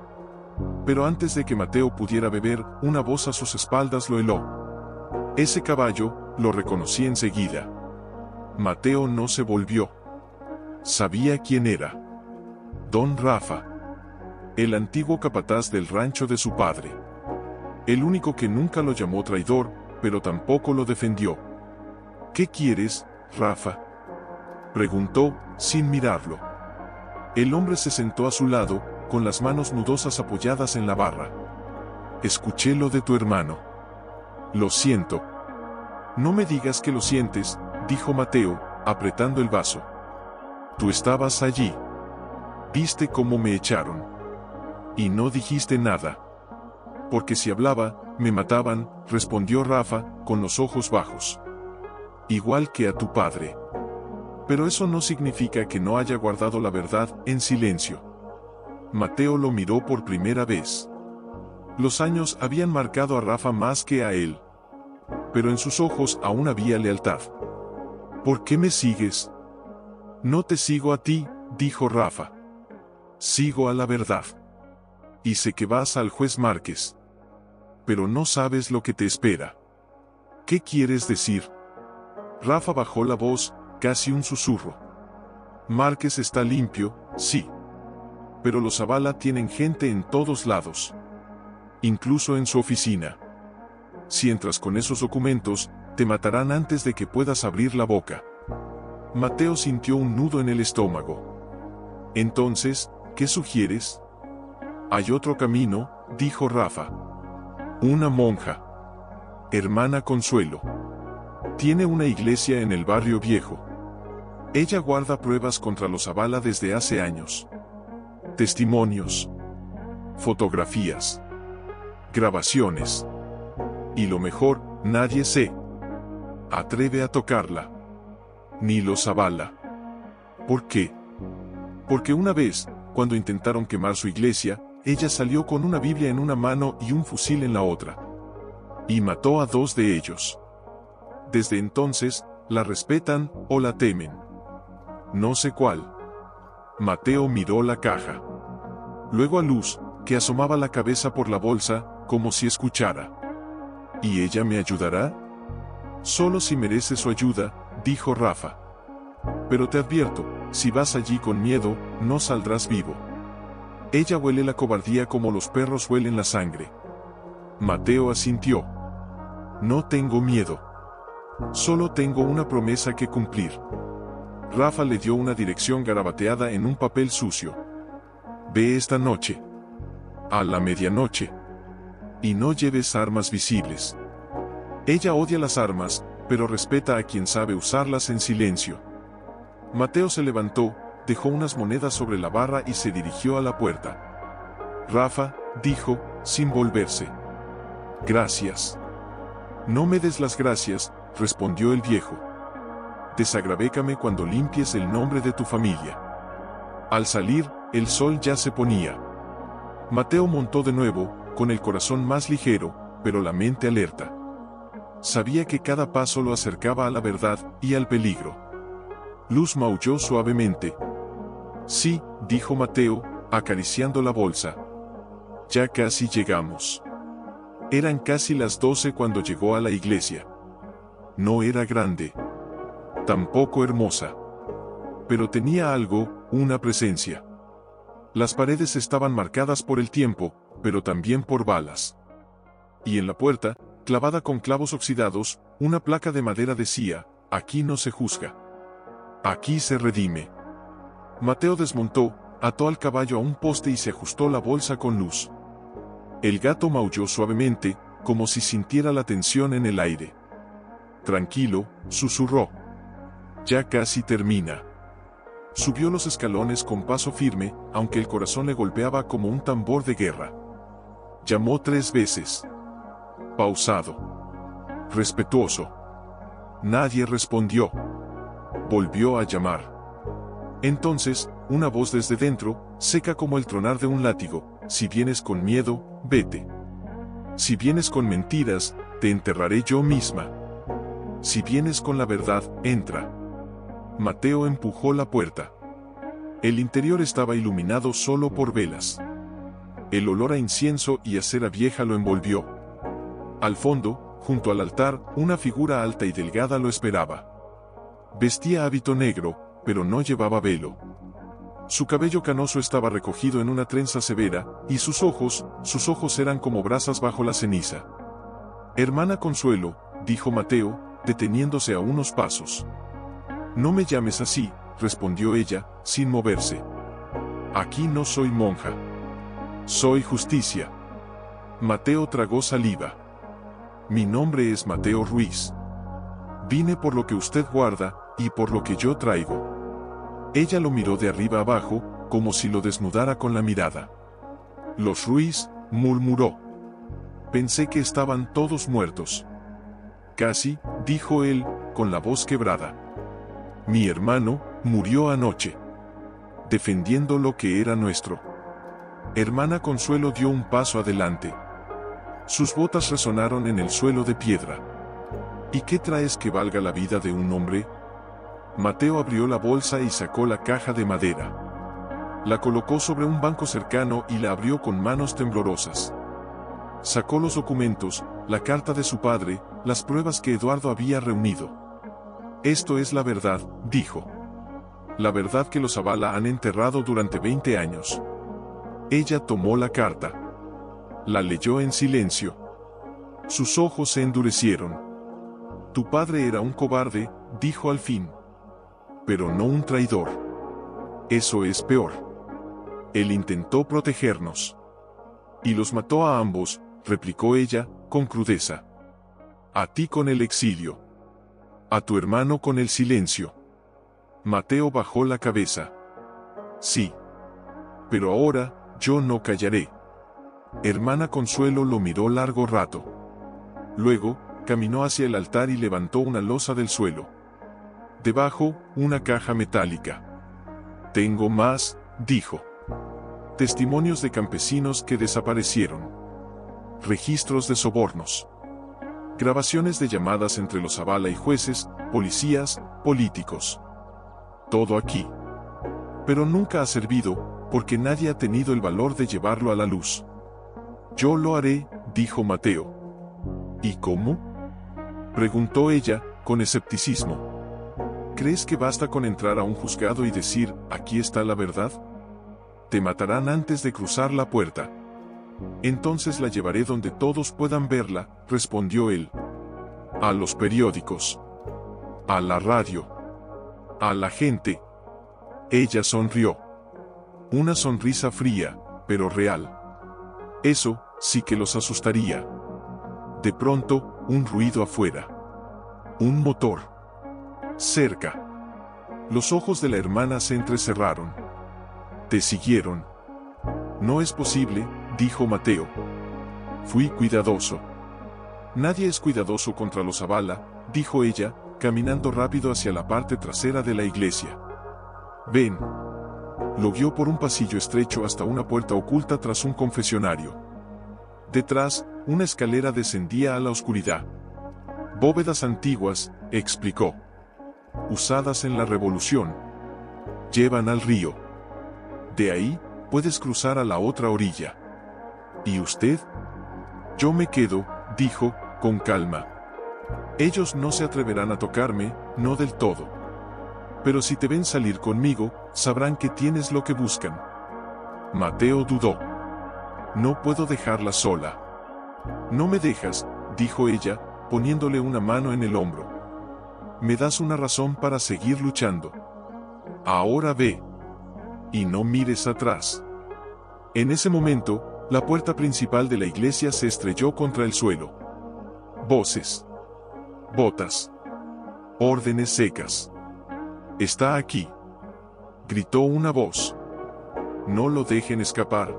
Pero antes de que Mateo pudiera beber, una voz a sus espaldas lo heló. Ese caballo, lo reconocí enseguida. Mateo no se volvió. Sabía quién era. Don Rafa. El antiguo capataz del rancho de su padre. El único que nunca lo llamó traidor, pero tampoco lo defendió. ¿Qué quieres, Rafa?, preguntó, sin mirarlo. El hombre se sentó a su lado, con las manos nudosas apoyadas en la barra. Escuché lo de tu hermano. Lo siento. No me digas que lo sientes, dijo Mateo, apretando el vaso. Tú estabas allí. Viste cómo me echaron. Y no dijiste nada. Porque si hablaba, me mataban, respondió Rafa, con los ojos bajos. Igual que a tu padre. Pero eso no significa que no haya guardado la verdad en silencio. Mateo lo miró por primera vez. Los años habían marcado a Rafa más que a él. Pero en sus ojos aún había lealtad. ¿Por qué me sigues? No te sigo a ti, dijo Rafa. Sigo a la verdad. Y sé que vas al juez Márquez. Pero no sabes lo que te espera. ¿Qué quieres decir? Rafa bajó la voz, casi un susurro. Márquez está limpio, sí. Pero los Zavala tienen gente en todos lados. Incluso en su oficina. Si entras con esos documentos, te matarán antes de que puedas abrir la boca. Mateo sintió un nudo en el estómago. Entonces, ¿qué sugieres? Hay otro camino, dijo Rafa. Una monja. Hermana Consuelo. Tiene una iglesia en el barrio viejo. Ella guarda pruebas contra los Zavala desde hace años. Testimonios. Fotografías. Grabaciones. Y lo mejor, nadie se atreve a tocarla. Ni los Zavala. ¿Por qué? Porque una vez, cuando intentaron quemar su iglesia, ella salió con una Biblia en una mano y un fusil en la otra. Y mató a 2 de ellos. Desde entonces, la respetan o la temen. No sé cuál. Mateo miró la caja. Luego a Luz, que asomaba la cabeza por la bolsa, como si escuchara. ¿Y ella me ayudará? Solo si merece su ayuda, dijo Rafa. Pero te advierto, si vas allí con miedo, no saldrás vivo. Ella huele la cobardía como los perros huelen la sangre. Mateo asintió. No tengo miedo. Solo tengo una promesa que cumplir. Rafa le dio una dirección garabateada en un papel sucio. Ve esta noche. A la medianoche. Y no lleves armas visibles. Ella odia las armas, pero respeta a quien sabe usarlas en silencio. Mateo se levantó, dejó unas monedas sobre la barra y se dirigió a la puerta. Rafa, dijo, sin volverse. Gracias. No me des las gracias, respondió el viejo. Desagravécame cuando limpies el nombre de tu familia. Al salir, el sol ya se ponía. Mateo montó de nuevo, con el corazón más ligero, pero la mente alerta. Sabía que cada paso lo acercaba a la verdad y al peligro. Luz maulló suavemente. Sí, dijo Mateo, acariciando la bolsa. Ya casi llegamos. Eran casi las 12 cuando llegó a la iglesia. No era grande. Tampoco hermosa. Pero tenía algo, una presencia. Las paredes estaban marcadas por el tiempo, pero también por balas. Y en la puerta, clavada con clavos oxidados, una placa de madera decía, aquí no se juzga. Aquí se redime. Mateo desmontó, ató al caballo a un poste y se ajustó la bolsa con Luz. El gato maulló suavemente, como si sintiera la tensión en el aire. Tranquilo, susurró. Ya casi termina. Subió los escalones con paso firme, aunque el corazón le golpeaba como un tambor de guerra. Llamó 3 veces. Pausado. Respetuoso. Nadie respondió. Volvió a llamar. Entonces, una voz desde dentro, seca como el tronar de un látigo, si vienes con miedo, vete. Si vienes con mentiras, te enterraré yo misma. Si vienes con la verdad, entra. Mateo empujó la puerta. El interior estaba iluminado solo por velas. El olor a incienso y a cera vieja lo envolvió. Al fondo, junto al altar, una figura alta y delgada lo esperaba. Vestía hábito negro, pero no llevaba velo. Su cabello canoso estaba recogido en una trenza severa, y sus ojos eran como brasas bajo la ceniza. «Hermana Consuelo», dijo Mateo, deteniéndose a unos pasos. «No me llames así», respondió ella, sin moverse. «Aquí no soy monja. Soy justicia». Mateo tragó saliva. «Mi nombre es Mateo Ruiz. Vine por lo que usted guarda, y por lo que yo traigo». Ella lo miró de arriba abajo, como si lo desnudara con la mirada. «Los Ruiz», murmuró. «Pensé que estaban todos muertos». «Casi», dijo él, con la voz quebrada. «Mi hermano murió anoche, defendiendo lo que era nuestro». Hermana Consuelo dio un paso adelante. Sus botas resonaron en el suelo de piedra. «¿Y qué traes que valga la vida de un hombre?». Mateo abrió la bolsa y sacó la caja de madera. La colocó sobre un banco cercano y la abrió con manos temblorosas. Sacó los documentos, la carta de su padre, las pruebas que Eduardo había reunido. «Esto es la verdad», dijo. «La verdad que los Zavala han enterrado durante 20 años». Ella tomó la carta. La leyó en silencio. Sus ojos se endurecieron. «Tu padre era un cobarde», dijo al fin. «Pero no un traidor. Eso es peor. Él intentó protegernos. Y los mató a ambos», replicó ella, con crudeza. «A ti con el exilio. A tu hermano con el silencio». Mateo bajó la cabeza. «Sí. Pero ahora, yo no callaré». Hermana Consuelo lo miró largo rato. Luego, caminó hacia el altar y levantó una losa del suelo. Debajo, una caja metálica. «Tengo más», dijo. «Testimonios de campesinos que desaparecieron. Registros de sobornos. Grabaciones de llamadas entre los Zavala y jueces, policías, políticos. Todo aquí. Pero nunca ha servido, porque nadie ha tenido el valor de llevarlo a la luz». «Yo lo haré», dijo Mateo. «¿Y cómo?», preguntó ella, con escepticismo. «¿Crees que basta con entrar a un juzgado y decir, aquí está la verdad? Te matarán antes de cruzar la puerta». «Entonces la llevaré donde todos puedan verla», respondió él. «A los periódicos. A la radio. A la gente». Ella sonrió. Una sonrisa fría, pero real. Eso sí que los asustaría. De pronto, un ruido afuera. Un motor. Cerca. Los ojos de la hermana se entrecerraron. «¿Te siguieron?». «No es posible», dijo Mateo. «Fui cuidadoso». «Nadie es cuidadoso contra los Zavala», dijo ella, caminando rápido hacia la parte trasera de la iglesia. «Ven». Lo guió por un pasillo estrecho hasta una puerta oculta tras un confesionario. Detrás, una escalera descendía a la oscuridad. «Bóvedas antiguas», explicó. «Usadas en la Revolución. Llevan al río. De ahí, puedes cruzar a la otra orilla». «¿Y usted?». «Yo me quedo», dijo, con calma. «Ellos no se atreverán a tocarme, no del todo. Pero si te ven salir conmigo, sabrán que tienes lo que buscan». Mateo dudó. «No puedo dejarla sola». «No me dejas», dijo ella, poniéndole una mano en el hombro. «Me das una razón para seguir luchando. Ahora ve. Y no mires atrás». En ese momento, la puerta principal de la iglesia se estrelló contra el suelo. Voces. Botas. Órdenes secas. «Está aquí», gritó una voz. «No lo dejen escapar».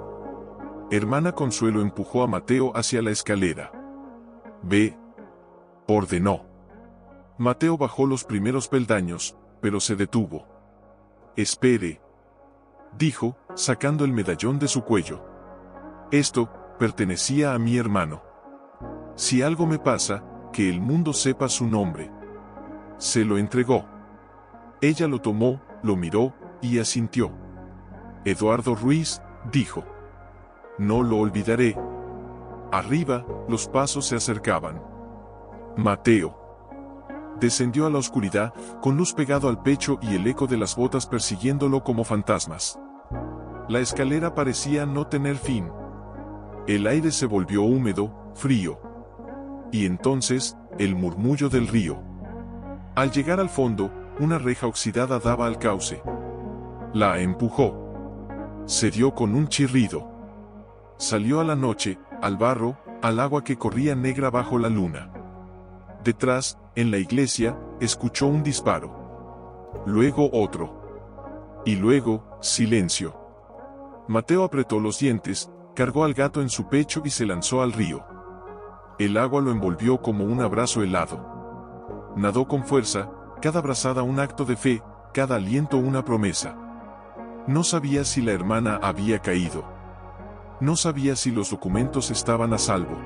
Hermana Consuelo empujó a Mateo hacia la escalera. «Ve», ordenó. Mateo bajó los primeros peldaños, pero se detuvo. «Espere», dijo, sacando el medallón de su cuello. «Esto pertenecía a mi hermano. Si algo me pasa, que el mundo sepa su nombre». Se lo entregó. Ella lo tomó, lo miró, y asintió. «Eduardo Ruiz», dijo. «No lo olvidaré». Arriba, los pasos se acercaban. «Mateo», Descendió a la oscuridad, con Luz pegado al pecho y el eco de las botas persiguiéndolo como fantasmas. La escalera parecía no tener fin. El aire se volvió húmedo, frío. Y entonces, el murmullo del río. Al llegar al fondo, una reja oxidada daba al cauce. La empujó. Se dio con un chirrido. Salió a la noche, al barro, al agua que corría negra bajo la luna. Detrás, en la iglesia, escuchó un disparo. Luego otro. Y luego, silencio. Mateo apretó los dientes, cargó al gato en su pecho y se lanzó al río. El agua lo envolvió como un abrazo helado. Nadó con fuerza, cada brazada un acto de fe, cada aliento una promesa. No sabía si la hermana había caído. No sabía si los documentos estaban a salvo.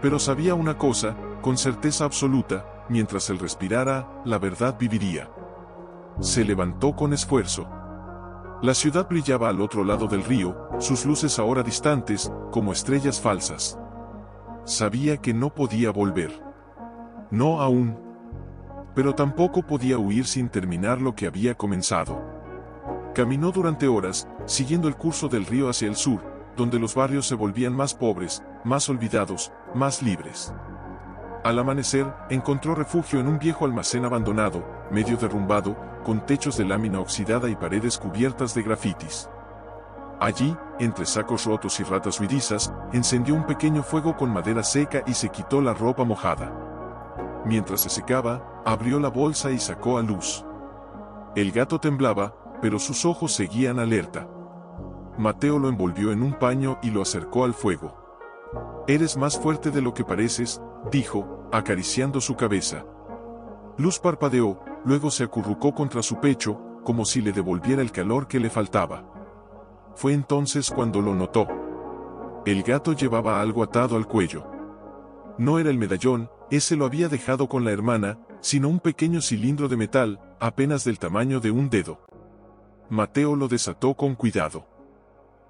Pero sabía una cosa, con certeza absoluta, mientras él respirara, la verdad viviría. Se levantó con esfuerzo. La ciudad brillaba al otro lado del río, sus luces ahora distantes, como estrellas falsas. Sabía que no podía volver. No aún. Pero tampoco podía huir sin terminar lo que había comenzado. Caminó durante horas, siguiendo el curso del río hacia el sur, donde los barrios se volvían más pobres, más olvidados, más libres. Al amanecer, encontró refugio en un viejo almacén abandonado, medio derrumbado, con techos de lámina oxidada y paredes cubiertas de grafitis. Allí, entre sacos rotos y ratas huidizas, encendió un pequeño fuego con madera seca y se quitó la ropa mojada. Mientras se secaba, abrió la bolsa y sacó a Luz. El gato temblaba, pero sus ojos seguían alerta. Mateo lo envolvió en un paño y lo acercó al fuego. «Eres más fuerte de lo que pareces», dijo, acariciando su cabeza. Luz parpadeó, luego se acurrucó contra su pecho, como si le devolviera el calor que le faltaba. Fue entonces cuando lo notó. El gato llevaba algo atado al cuello. No era el medallón, ese lo había dejado con la hermana, sino un pequeño cilindro de metal, apenas del tamaño de un dedo. Mateo lo desató con cuidado.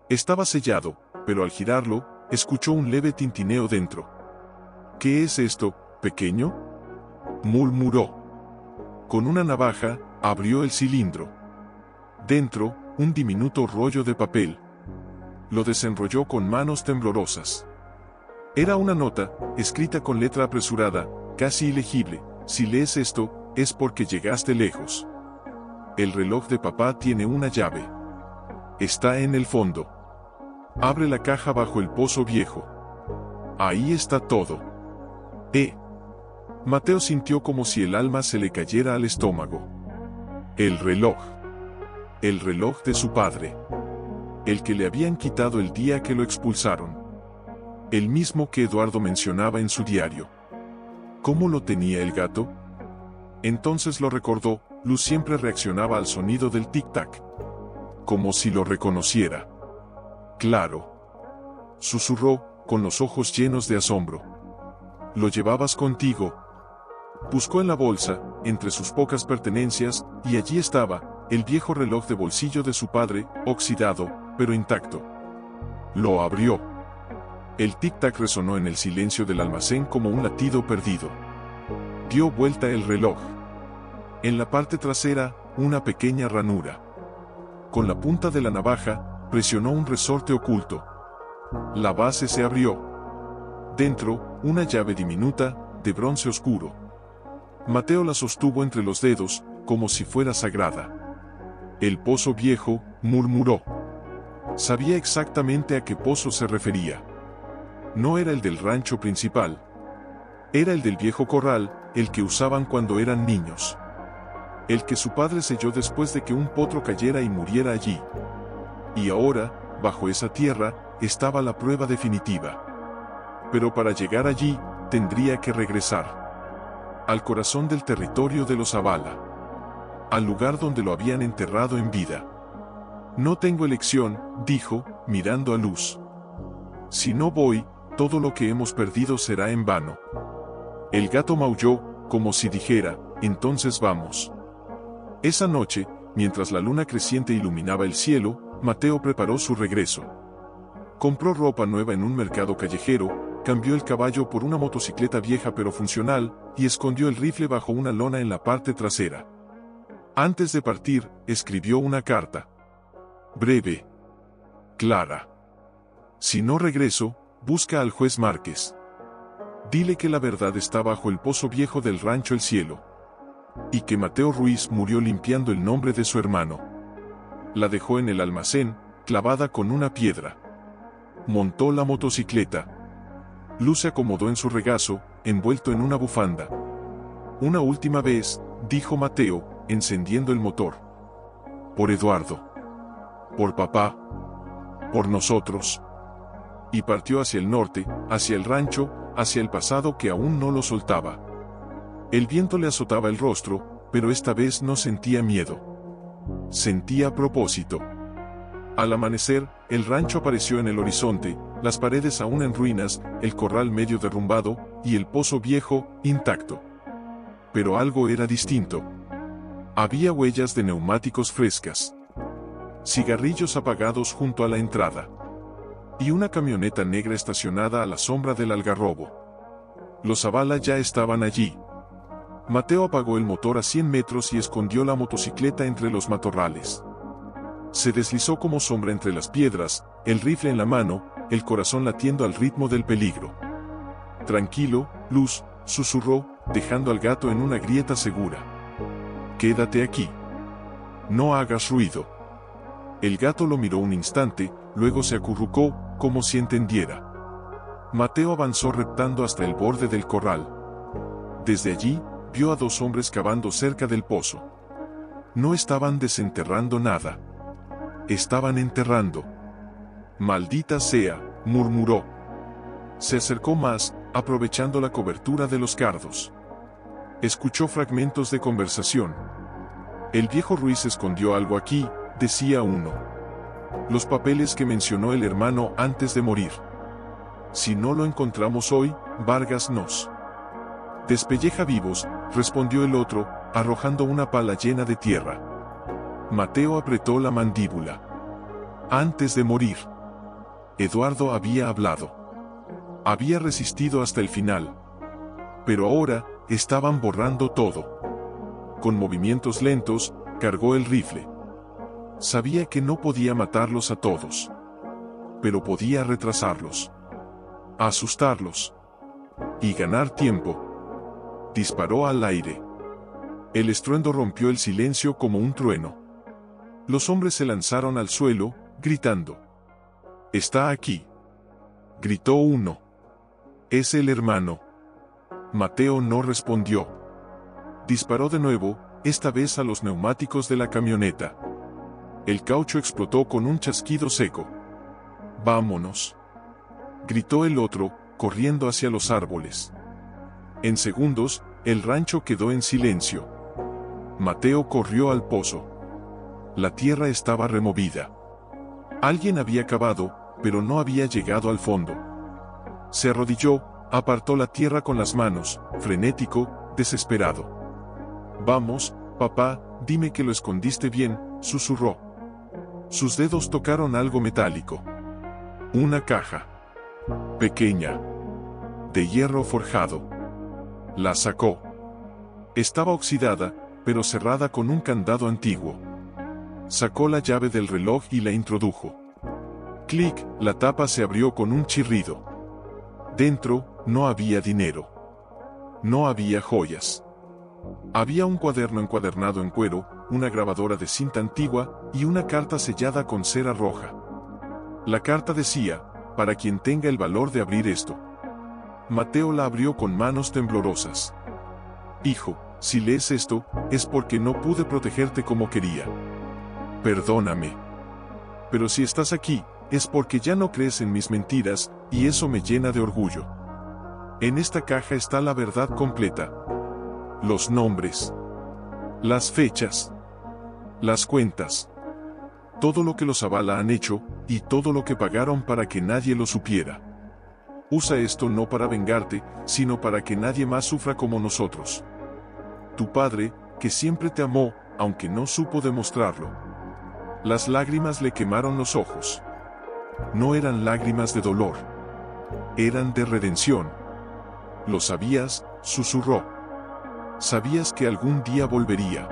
Estaba sellado, pero al girarlo, escuchó un leve tintineo dentro. «¿Qué es esto, pequeño?», murmuró. Con una navaja, abrió el cilindro. Dentro, un diminuto rollo de papel. Lo desenrolló con manos temblorosas. Era una nota, escrita con letra apresurada, casi ilegible. «Si lees esto, es porque llegaste lejos. El reloj de papá tiene una llave. Está en el fondo. Abre la caja bajo el pozo viejo. Ahí está todo». Mateo sintió como si el alma se le cayera al estómago. El reloj. El reloj de su padre. El que le habían quitado el día que lo expulsaron. El mismo que Eduardo mencionaba en su diario. ¿Cómo lo tenía el gato? Entonces lo recordó. Luz siempre reaccionaba al sonido del tic-tac. Como si lo reconociera. «Claro», susurró, con los ojos llenos de asombro. «¿Lo llevabas contigo?». Buscó en la bolsa, entre sus pocas pertenencias, y allí estaba, el viejo reloj de bolsillo de su padre, oxidado, pero intacto. Lo abrió. El tic-tac resonó en el silencio del almacén como un latido perdido. Dio vuelta el reloj. En la parte trasera, una pequeña ranura. Con la punta de la navaja, presionó un resorte oculto. La base se abrió. Dentro, una llave diminuta, de bronce oscuro. Mateo la sostuvo entre los dedos, como si fuera sagrada. «El pozo viejo», murmuró. Sabía exactamente a qué pozo se refería. No era el del rancho principal. Era el del viejo corral, el que usaban cuando eran niños. El que su padre selló después de que un potro cayera y muriera allí. Y ahora, bajo esa tierra, estaba la prueba definitiva. Pero para llegar allí, tendría que regresar. Al corazón del territorio de los Zavala. Al lugar donde lo habían enterrado en vida. «No tengo elección», dijo, mirando a Luz. «Si no voy, todo lo que hemos perdido será en vano». El gato maulló, como si dijera, «Entonces vamos». Esa noche, mientras la luna creciente iluminaba el cielo, Mateo preparó su regreso. Compró ropa nueva en un mercado callejero, cambió el caballo por una motocicleta vieja pero funcional, y escondió el rifle bajo una lona en la parte trasera. Antes de partir, escribió una carta. Breve. Clara. Si no regreso, busca al juez Márquez. Dile que la verdad está bajo el pozo viejo del rancho El Cielo. Y que Mateo Ruiz murió limpiando el nombre de su hermano. La dejó en el almacén, clavada con una piedra. Montó la motocicleta. Luz se acomodó en su regazo, envuelto en una bufanda. Una última vez, dijo Mateo, encendiendo el motor. Por Eduardo. Por papá. Por nosotros. Y partió hacia el norte, hacia el rancho, hacia el pasado que aún no lo soltaba. El viento le azotaba el rostro, pero esta vez no sentía miedo. Sentía propósito. Al amanecer, el rancho apareció en el horizonte, las paredes aún en ruinas, el corral medio derrumbado, y el pozo viejo, intacto. Pero algo era distinto. Había huellas de neumáticos frescas. Cigarrillos apagados junto a la entrada. Y una camioneta negra estacionada a la sombra del algarrobo. Los Zavala ya estaban allí. Mateo apagó el motor a 100 metros y escondió la motocicleta entre los matorrales. Se deslizó como sombra entre las piedras, el rifle en la mano, el corazón latiendo al ritmo del peligro. Tranquilo, Luz, susurró, dejando al gato en una grieta segura. Quédate aquí. No hagas ruido. El gato lo miró un instante, luego se acurrucó, como si entendiera. Mateo avanzó reptando hasta el borde del corral. Desde allí, vio a dos hombres cavando cerca del pozo. No estaban desenterrando nada. Estaban enterrando. Maldita sea, murmuró. Se acercó más, aprovechando la cobertura de los cardos. Escuchó fragmentos de conversación. El viejo Ruiz escondió algo aquí, decía uno. Los papeles que mencionó el hermano antes de morir. Si no lo encontramos hoy, Vargas nos despelleja vivos, respondió el otro, arrojando una pala llena de tierra. Mateo apretó la mandíbula. Antes de morir, Eduardo había hablado. Había resistido hasta el final. Pero ahora, estaban borrando todo. Con movimientos lentos, cargó el rifle. Sabía que no podía matarlos a todos. Pero podía retrasarlos. Asustarlos. Y ganar tiempo. Disparó al aire. El estruendo rompió el silencio como un trueno. Los hombres se lanzaron al suelo, gritando. «Está aquí», gritó uno. «Es el hermano». Mateo no respondió. Disparó de nuevo, esta vez a los neumáticos de la camioneta. El caucho explotó con un chasquido seco. «Vámonos», gritó el otro, corriendo hacia los árboles. En segundos, el rancho quedó en silencio. Mateo corrió al pozo. La tierra estaba removida. Alguien había cavado, pero no había llegado al fondo. Se arrodilló, apartó la tierra con las manos, frenético, desesperado. «Vamos, papá, dime que lo escondiste bien», susurró. Sus dedos tocaron algo metálico. Una caja. Pequeña. De hierro forjado. La sacó. Estaba oxidada, pero cerrada con un candado antiguo. Sacó la llave del reloj y la introdujo. Clic, la tapa se abrió con un chirrido. Dentro, no había dinero. No había joyas. Había un cuaderno encuadernado en cuero, una grabadora de cinta antigua, y una carta sellada con cera roja. La carta decía, «Para quien tenga el valor de abrir esto». Mateo la abrió con manos temblorosas. «Hijo, si lees esto, es porque no pude protegerte como quería. Perdóname. Pero si estás aquí, es porque ya no crees en mis mentiras, y eso me llena de orgullo. En esta caja está la verdad completa. Los nombres. Las fechas. Las cuentas. Todo lo que los Zavala han hecho, y todo lo que pagaron para que nadie lo supiera. Usa esto no para vengarte, sino para que nadie más sufra como nosotros. Tu padre, que siempre te amó, aunque no supo demostrarlo». Las lágrimas le quemaron los ojos. No eran lágrimas de dolor. Eran de redención. ¿Lo sabías?, susurró. Sabías que algún día volvería.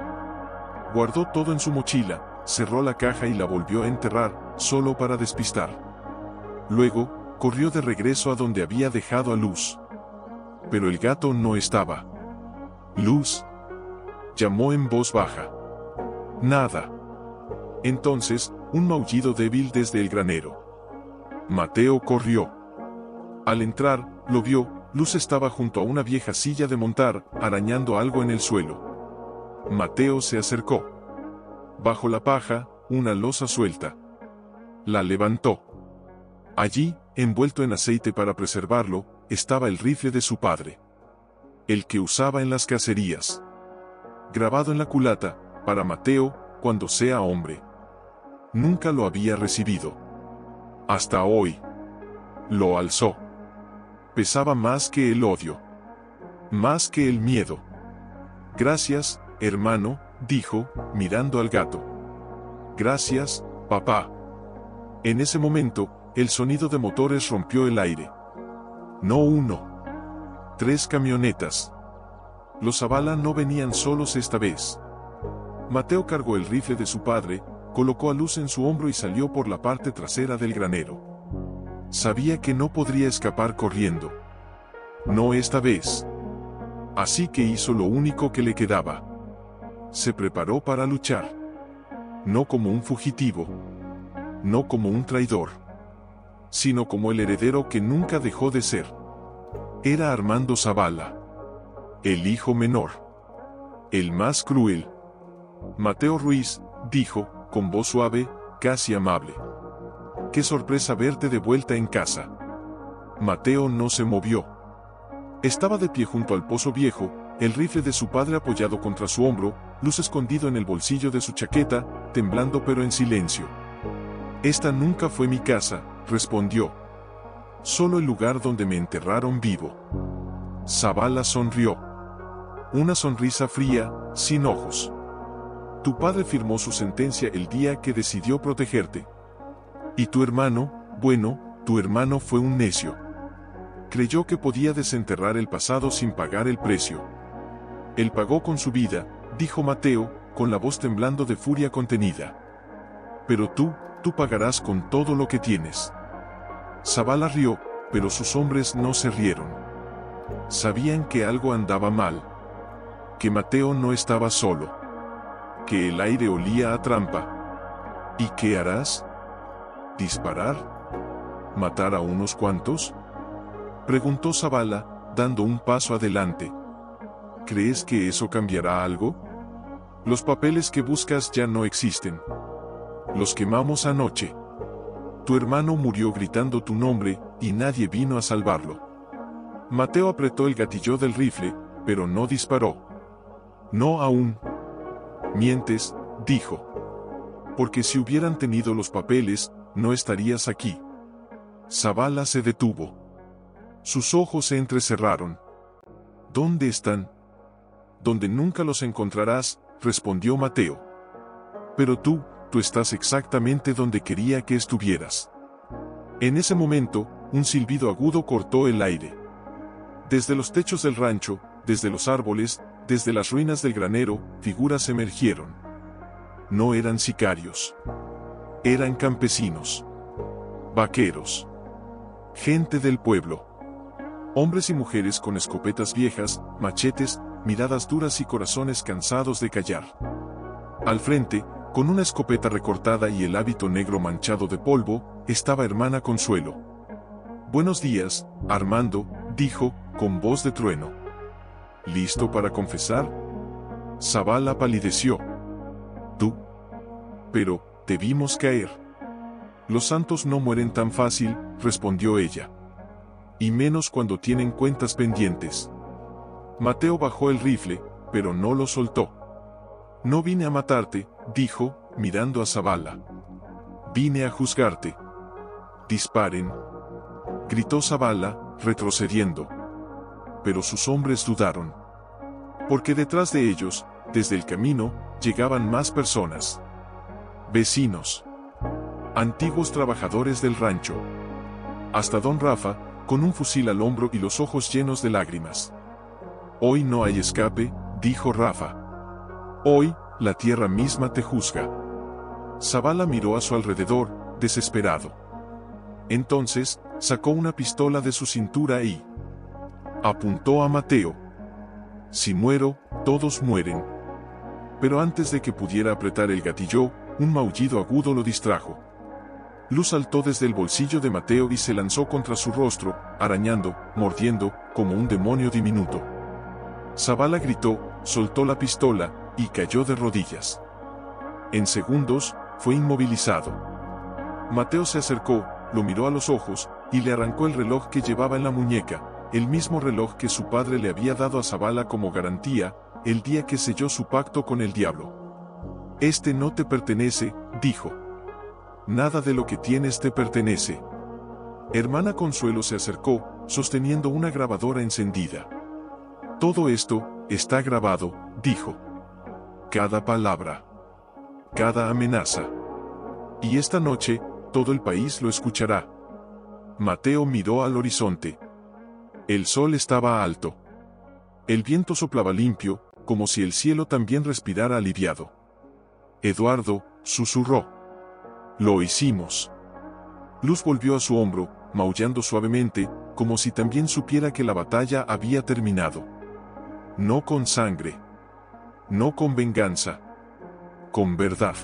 Guardó todo en su mochila, cerró la caja y la volvió a enterrar, solo para despistar. Luego, corrió de regreso a donde había dejado a Luz. Pero el gato no estaba. «Luz», llamó en voz baja. Nada. Entonces, un maullido débil desde el granero. Mateo corrió. Al entrar, lo vio. Luz estaba junto a una vieja silla de montar, arañando algo en el suelo. Mateo se acercó. Bajo la paja, una losa suelta. La levantó. Allí, envuelto en aceite para preservarlo, estaba el rifle de su padre. El que usaba en las cacerías. Grabado en la culata, para Mateo, cuando sea hombre. Nunca lo había recibido. Hasta hoy. Lo alzó. Pesaba más que el odio. Más que el miedo. «Gracias, hermano», dijo, mirando al gato. «Gracias, papá». En ese momento, el sonido de motores rompió el aire. No uno. 3 camionetas. Los Zavala no venían solos esta vez. Mateo cargó el rifle de su padre, colocó a Luz en su hombro y salió por la parte trasera del granero. Sabía que no podría escapar corriendo. No esta vez. Así que hizo lo único que le quedaba. Se preparó para luchar. No como un fugitivo. No como un traidor. Sino como el heredero que nunca dejó de ser. Era Armando Zavala. El hijo menor. El más cruel. «Mateo Ruiz», dijo, con voz suave, casi amable. «Qué sorpresa verte de vuelta en casa». Mateo no se movió. Estaba de pie junto al pozo viejo, el rifle de su padre apoyado contra su hombro, Luz escondido en el bolsillo de su chaqueta, temblando pero en silencio. «Esta nunca fue mi casa», respondió. «Solo el lugar donde me enterraron vivo». Zavala sonrió. Una sonrisa fría, sin ojos. «Tu padre firmó su sentencia el día que decidió protegerte. Y tu hermano, bueno, tu hermano fue un necio. Creyó que podía desenterrar el pasado sin pagar el precio. Él pagó con su vida», dijo Mateo, con la voz temblando de furia contenida. «Pero tú pagarás con todo lo que tienes». Zavala rió, pero sus hombres no se rieron. Sabían que algo andaba mal. Que Mateo no estaba solo. Que el aire olía a trampa. «¿Y qué harás? ¿Disparar? ¿Matar a unos cuantos?», preguntó Zavala, dando un paso adelante. «¿Crees que eso cambiará algo? Los papeles que buscas ya no existen. Los quemamos anoche. Tu hermano murió gritando tu nombre, y nadie vino a salvarlo». Mateo apretó el gatillo del rifle, pero no disparó. «No aún». «Mientes», dijo. «Porque si hubieran tenido los papeles, no estarías aquí». Zavala se detuvo. Sus ojos se entrecerraron. «¿Dónde están?». «Donde nunca los encontrarás», respondió Mateo. «Pero tú estás exactamente donde quería que estuvieras». En ese momento, un silbido agudo cortó el aire. Desde los techos del rancho, desde los árboles, desde las ruinas del granero, figuras emergieron. No eran sicarios. Eran campesinos. Vaqueros. Gente del pueblo. Hombres y mujeres con escopetas viejas, machetes, miradas duras y corazones cansados de callar. Al frente, con una escopeta recortada y el hábito negro manchado de polvo, estaba hermana Consuelo. «Buenos días, Armando», dijo, con voz de trueno. «¿Listo para confesar?». Zavala palideció. «¿Tú? Pero, te vimos caer». «Los santos no mueren tan fácil», respondió ella. «Y menos cuando tienen cuentas pendientes». Mateo bajó el rifle, pero no lo soltó. «No vine a matarte», dijo, mirando a Zavala. «Vine a juzgarte». «Disparen», gritó Zavala, retrocediendo. Pero sus hombres dudaron. Porque detrás de ellos, desde el camino, llegaban más personas. Vecinos. Antiguos trabajadores del rancho. Hasta don Rafa, con un fusil al hombro y los ojos llenos de lágrimas. Hoy no hay escape, dijo Rafa. Hoy, la tierra misma te juzga. Zavala miró a su alrededor, desesperado. Entonces, sacó una pistola de su cintura y apuntó a Mateo. Si muero, todos mueren. Pero antes de que pudiera apretar el gatillo, un maullido agudo lo distrajo. Luz saltó desde el bolsillo de Mateo y se lanzó contra su rostro, arañando, mordiendo, como un demonio diminuto. Zavala gritó, soltó la pistola, y cayó de rodillas. En segundos, fue inmovilizado. Mateo se acercó, lo miró a los ojos, y le arrancó el reloj que llevaba en la muñeca, el mismo reloj que su padre le había dado a Zavala como garantía, el día que selló su pacto con el diablo. Este no te pertenece, dijo. Nada de lo que tienes te pertenece. Hermana Consuelo se acercó, sosteniendo una grabadora encendida. Todo esto está grabado, dijo. Cada palabra. Cada amenaza. Y esta noche, todo el país lo escuchará. Mateo miró al horizonte. El sol estaba alto. El viento soplaba limpio, como si el cielo también respirara aliviado. Eduardo, susurró. Lo hicimos. Luz volvió a su hombro, maullando suavemente, como si también supiera que la batalla había terminado. No con sangre. No con venganza. Con verdad.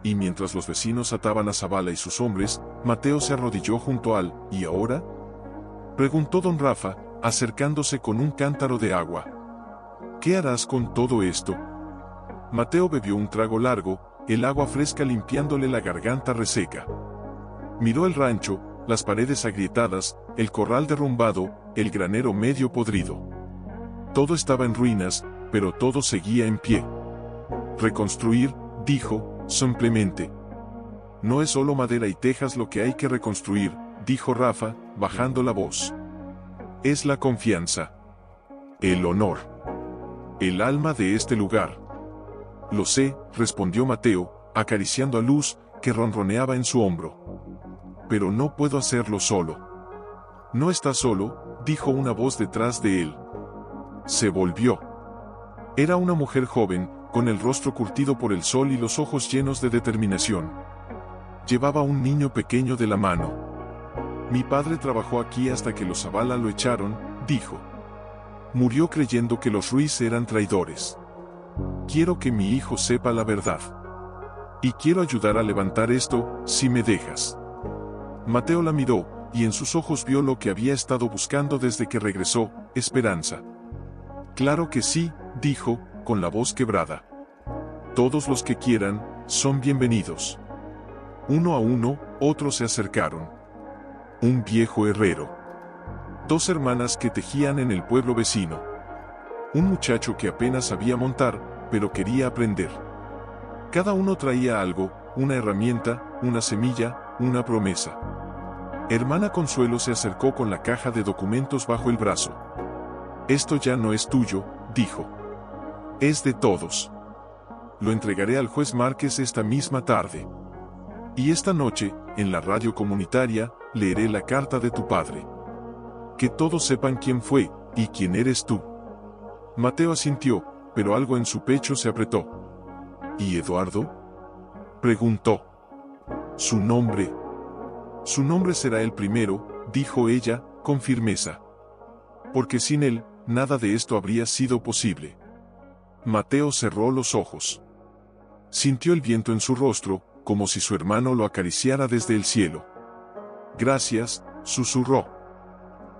Y mientras los vecinos ataban a Zavala y sus hombres, Mateo se arrodilló junto al ¿y ahora?, preguntó don Rafa, acercándose con un cántaro de agua. ¿Qué harás con todo esto? Mateo bebió un trago largo, el agua fresca limpiándole la garganta reseca. Miró el rancho, las paredes agrietadas, el corral derrumbado, el granero medio podrido. Todo estaba en ruinas, pero todo seguía en pie. Reconstruir, dijo, simplemente. No es solo madera y tejas lo que hay que reconstruir, dijo Rafa, bajando la voz. Es la confianza. El honor. El alma de este lugar. Lo sé, respondió Mateo, acariciando a Luz, que ronroneaba en su hombro. Pero no puedo hacerlo solo. No estás solo, dijo una voz detrás de él. Se volvió. Era una mujer joven, con el rostro curtido por el sol y los ojos llenos de determinación. Llevaba un niño pequeño de la mano. Mi padre trabajó aquí hasta que los Zavala lo echaron, dijo. Murió creyendo que los Ruiz eran traidores. Quiero que mi hijo sepa la verdad. Y quiero ayudar a levantar esto, si me dejas. Mateo la miró, y en sus ojos vio lo que había estado buscando desde que regresó, esperanza. Claro que sí, dijo, con la voz quebrada. Todos los que quieran, son bienvenidos. Uno a uno, otros se acercaron. Un viejo herrero. Dos hermanas que tejían en el pueblo vecino. Un muchacho que apenas sabía montar, pero quería aprender. Cada uno traía algo, una herramienta, una semilla, una promesa. Hermana Consuelo se acercó con la caja de documentos bajo el brazo. Esto ya no es tuyo, dijo. Es de todos. Lo entregaré al juez Márquez esta misma tarde. Y esta noche, en la radio comunitaria, leeré la carta de tu padre. Que todos sepan quién fue, y quién eres tú. Mateo asintió, pero algo en su pecho se apretó. ¿Y Eduardo?, preguntó. Su nombre. Su nombre será el primero, dijo ella, con firmeza. Porque sin él, nada de esto habría sido posible. Mateo cerró los ojos. Sintió el viento en su rostro, como si su hermano lo acariciara desde el cielo. Gracias, susurró.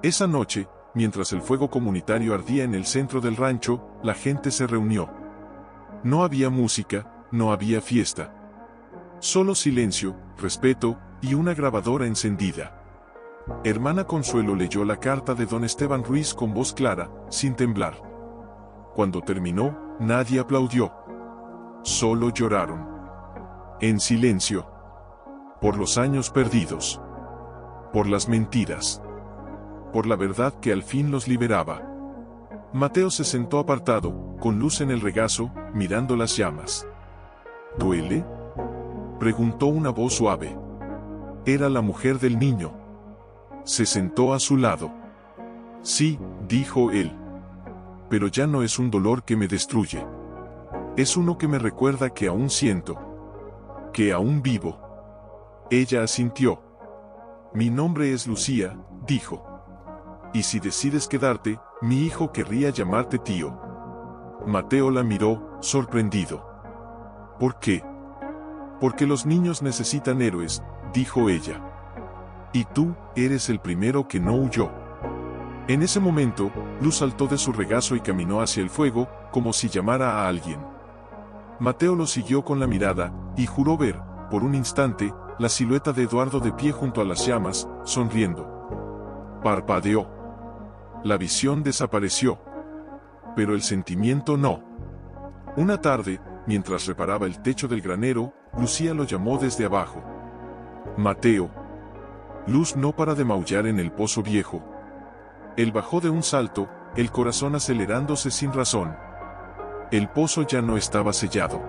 Esa noche, mientras el fuego comunitario ardía en el centro del rancho, la gente se reunió. No había música, no había fiesta. Solo silencio, respeto, y una grabadora encendida. Hermana Consuelo leyó la carta de don Esteban Ruiz con voz clara, sin temblar. Cuando terminó, nadie aplaudió. Solo lloraron. En silencio. Por los años perdidos. Por las mentiras. Por la verdad que al fin los liberaba. Mateo se sentó apartado, con Luz en el regazo, mirando las llamas. ¿Duele?, preguntó una voz suave. Era la mujer del niño. Se sentó a su lado. Sí, dijo él. Pero ya no es un dolor que me destruye. Es uno que me recuerda que aún siento. Que aún vivo. Ella asintió. Mi nombre es Lucía, dijo. Y si decides quedarte, mi hijo querría llamarte tío. Mateo la miró, sorprendido. ¿Por qué? Porque los niños necesitan héroes, dijo ella. Y tú, eres el primero que no huyó. En ese momento, Luz saltó de su regazo y caminó hacia el fuego, como si llamara a alguien. Mateo lo siguió con la mirada, y juró ver, por un instante, la silueta de Eduardo de pie junto a las llamas, sonriendo. Parpadeó. La visión desapareció. Pero el sentimiento no. Una tarde, mientras reparaba el techo del granero, Lucía lo llamó desde abajo. Mateo. Luz no para de maullar en el pozo viejo. Él bajó de un salto, el corazón acelerándose sin razón. El pozo ya no estaba sellado.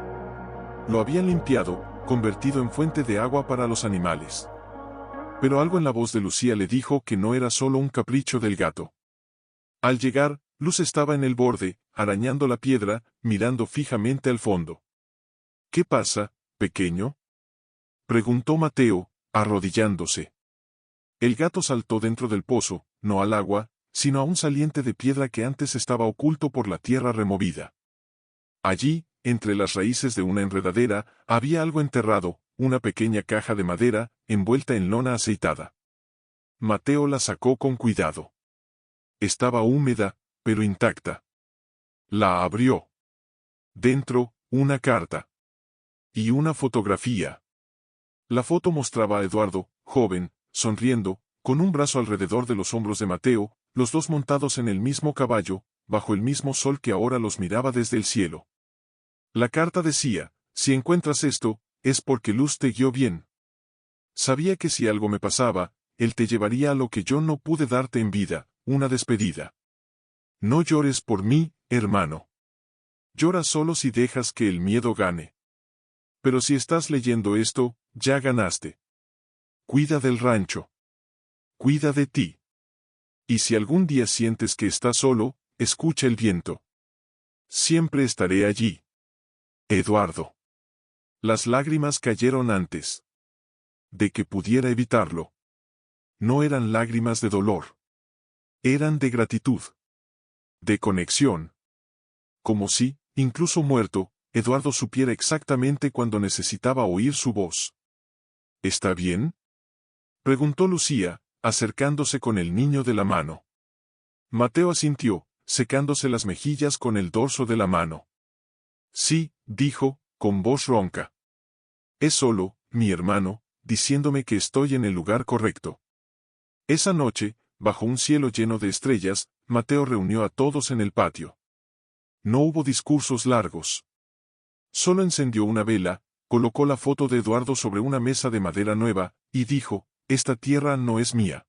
Lo habían limpiado, convertido en fuente de agua para los animales. Pero algo en la voz de Lucía le dijo que no era solo un capricho del gato. Al llegar, Luz estaba en el borde, arañando la piedra, mirando fijamente al fondo. ¿Qué pasa, pequeño? Preguntó Mateo, arrodillándose. El gato saltó dentro del pozo, no al agua, sino a un saliente de piedra que antes estaba oculto por la tierra removida. Allí, entre las raíces de una enredadera, había algo enterrado, una pequeña caja de madera, envuelta en lona aceitada. Mateo la sacó con cuidado. Estaba húmeda, pero intacta. La abrió. Dentro, una carta. Y una fotografía. La foto mostraba a Eduardo, joven, sonriendo, con un brazo alrededor de los hombros de Mateo, los dos montados en el mismo caballo, bajo el mismo sol que ahora los miraba desde el cielo. La carta decía, si encuentras esto, es porque Luz te guió bien. Sabía que si algo me pasaba, él te llevaría a lo que yo no pude darte en vida, una despedida. No llores por mí, hermano. Llora solo si dejas que el miedo gane. Pero si estás leyendo esto, ya ganaste. Cuida del rancho. Cuida de ti. Y si algún día sientes que estás solo, escucha el viento. Siempre estaré allí. Eduardo. Las lágrimas cayeron antes de que pudiera evitarlo. No eran lágrimas de dolor. Eran de gratitud. De conexión. Como si, incluso muerto, Eduardo supiera exactamente cuándo necesitaba oír su voz. ¿Está bien? Preguntó Lucía, acercándose con el niño de la mano. Mateo asintió, secándose las mejillas con el dorso de la mano. Sí, dijo, con voz ronca. Es solo, mi hermano, diciéndome que estoy en el lugar correcto. Esa noche, bajo un cielo lleno de estrellas, Mateo reunió a todos en el patio. No hubo discursos largos. Solo encendió una vela, colocó la foto de Eduardo sobre una mesa de madera nueva, y dijo, esta tierra no es mía.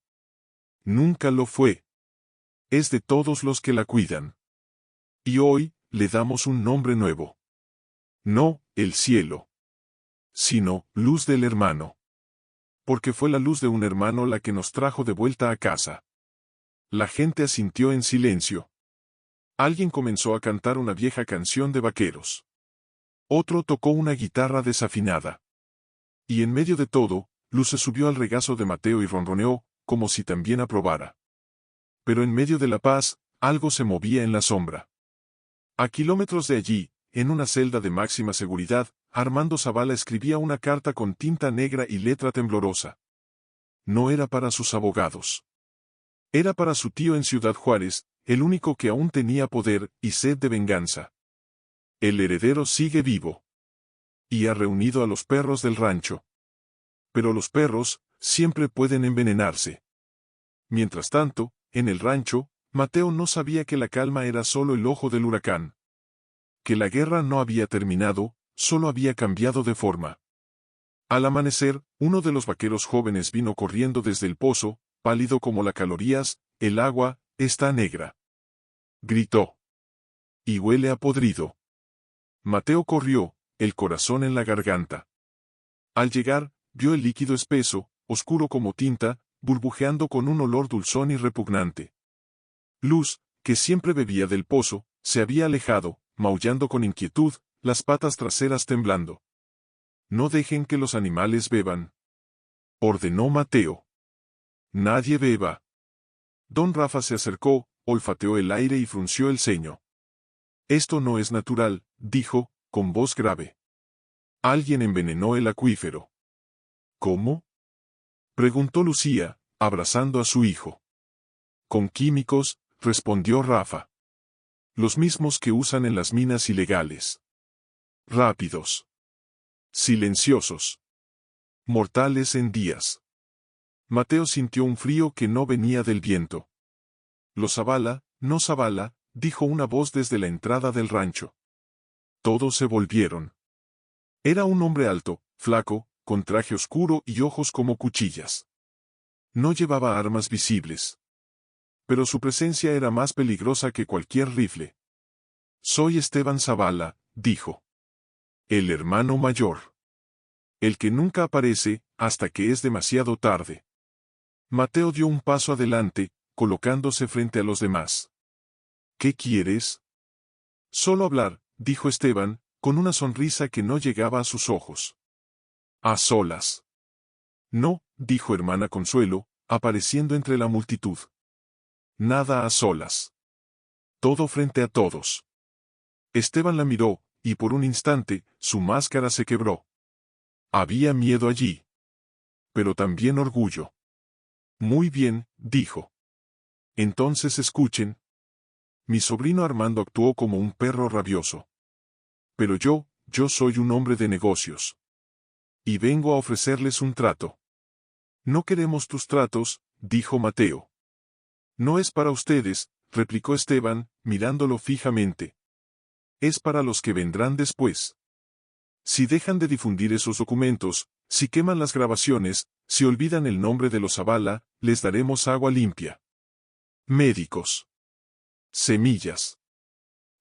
Nunca lo fue. Es de todos los que la cuidan. Y hoy, le damos un nombre nuevo. No, el cielo. Sino, luz del hermano. Porque fue la luz de un hermano la que nos trajo de vuelta a casa. La gente asintió en silencio. Alguien comenzó a cantar una vieja canción de vaqueros. Otro tocó una guitarra desafinada. Y en medio de todo, Luz se subió al regazo de Mateo y ronroneó, como si también aprobara. Pero en medio de la paz, algo se movía en la sombra. A kilómetros de allí, en una celda de máxima seguridad, Armando Zavala escribía una carta con tinta negra y letra temblorosa. No era para sus abogados. Era para su tío en Ciudad Juárez, el único que aún tenía poder y sed de venganza. El heredero sigue vivo. Y ha reunido a los perros del rancho. Pero los perros, siempre pueden envenenarse. Mientras tanto, en el rancho, Mateo no sabía que la calma era solo el ojo del huracán. Que la guerra no había terminado, solo había cambiado de forma. Al amanecer, uno de los vaqueros jóvenes vino corriendo desde el pozo, pálido como las calorías, el agua, está negra. Gritó. Y huele a podrido. Mateo corrió, el corazón en la garganta. Al llegar, vio el líquido espeso, oscuro como tinta, burbujeando con un olor dulzón y repugnante. Luz, que siempre bebía del pozo, se había alejado, maullando con inquietud, las patas traseras temblando. No dejen que los animales beban, ordenó Mateo. Nadie beba. Don Rafa se acercó, olfateó el aire y frunció el ceño. Esto no es natural, dijo, con voz grave. Alguien envenenó el acuífero. ¿Cómo? Preguntó Lucía, abrazando a su hijo. Con químicos, respondió Rafa. Los mismos que usan en las minas ilegales. Rápidos. Silenciosos. Mortales en días. Mateo sintió un frío que no venía del viento. Los Zavala, no Zavala, dijo una voz desde la entrada del rancho. Todos se volvieron. Era un hombre alto, flaco, con traje oscuro y ojos como cuchillas. No llevaba armas visibles. Pero su presencia era más peligrosa que cualquier rifle. Soy Esteban Zavala, dijo. El hermano mayor. El que nunca aparece, hasta que es demasiado tarde. Mateo dio un paso adelante, colocándose frente a los demás. ¿Qué quieres? Solo hablar, dijo Esteban, con una sonrisa que no llegaba a sus ojos. A solas. No, dijo hermana Consuelo, apareciendo entre la multitud. Nada a solas. Todo frente a todos. Esteban la miró, y por un instante, su máscara se quebró. Había miedo allí. Pero también orgullo. Muy bien, dijo. Entonces escuchen. Mi sobrino Armando actuó como un perro rabioso. Pero yo soy un hombre de negocios. Y vengo a ofrecerles un trato. No queremos tus tratos, dijo Mateo. No es para ustedes, replicó Esteban, mirándolo fijamente. Es para los que vendrán después. Si dejan de difundir esos documentos, si queman las grabaciones, si olvidan el nombre de los Zavala, les daremos agua limpia. Médicos. Semillas.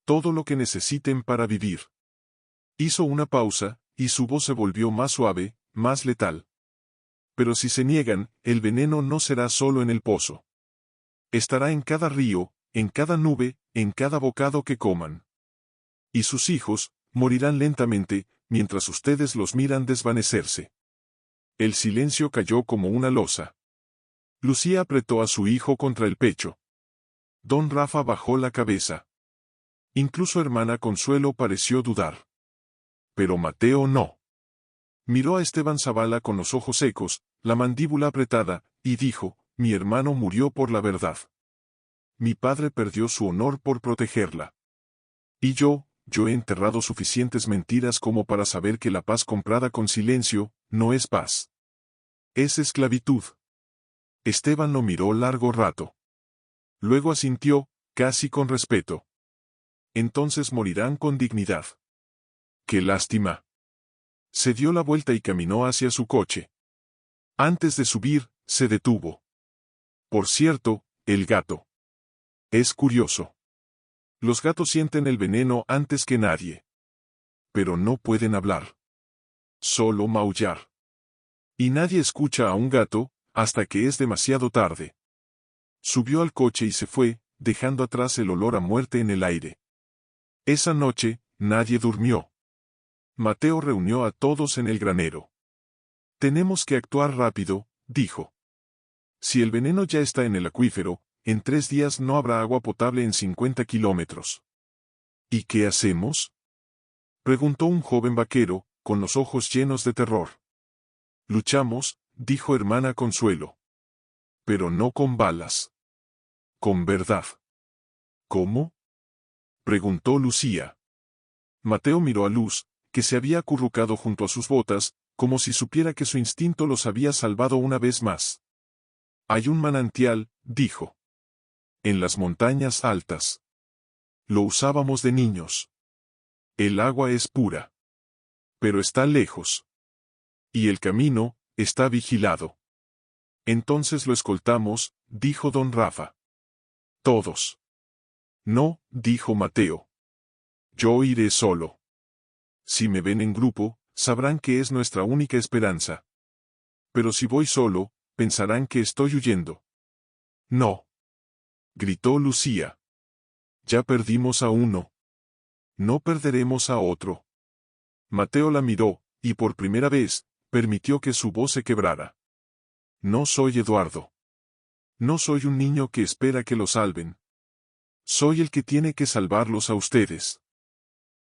Todo lo que necesiten para vivir. Hizo una pausa, y su voz se volvió más suave, más letal. Pero si se niegan, el veneno no será solo en el pozo. Estará en cada río, en cada nube, en cada bocado que coman. Y sus hijos, morirán lentamente, mientras ustedes los miran desvanecerse. El silencio cayó como una losa. Lucía apretó a su hijo contra el pecho. Don Rafa bajó la cabeza. Incluso hermana Consuelo pareció dudar. Pero Mateo no. Miró a Esteban Zavala con los ojos secos, la mandíbula apretada, y dijo, mi hermano murió por la verdad. Mi padre perdió su honor por protegerla. Y yo he enterrado suficientes mentiras como para saber que la paz comprada con silencio, no es paz. Es esclavitud. Esteban lo miró largo rato. Luego asintió, casi con respeto. Entonces morirán con dignidad. ¡Qué lástima! Se dio la vuelta y caminó hacia su coche. Antes de subir, se detuvo. Por cierto, el gato. Es curioso. Los gatos sienten el veneno antes que nadie. Pero no pueden hablar. Solo maullar. Y nadie escucha a un gato, hasta que es demasiado tarde. Subió al coche y se fue, dejando atrás el olor a muerte en el aire. Esa noche, nadie durmió. Mateo reunió a todos en el granero. Tenemos que actuar rápido, dijo. Si el veneno ya está en el acuífero, en 3 días no habrá agua potable en 50 kilómetros. ¿Y qué hacemos? Preguntó un joven vaquero, con los ojos llenos de terror. Luchamos, dijo hermana Consuelo. Pero no con balas. Con verdad. ¿Cómo? Preguntó Lucía. Mateo miró a Luz, que se había acurrucado junto a sus botas, como si supiera que su instinto los había salvado una vez más. Hay un manantial, dijo. En las montañas altas. Lo usábamos de niños. El agua es pura. Pero está lejos. Y el camino, está vigilado. Entonces lo escoltamos, dijo don Rafa. Todos. No, dijo Mateo. Yo iré solo. Si me ven en grupo, sabrán que es nuestra única esperanza. Pero si voy solo, pensarán que estoy huyendo. No. Gritó Lucía. Ya perdimos a uno. No perderemos a otro. Mateo la miró, y por primera vez, permitió que su voz se quebrara. No soy Eduardo. No soy un niño que espera que lo salven. Soy el que tiene que salvarlos a ustedes.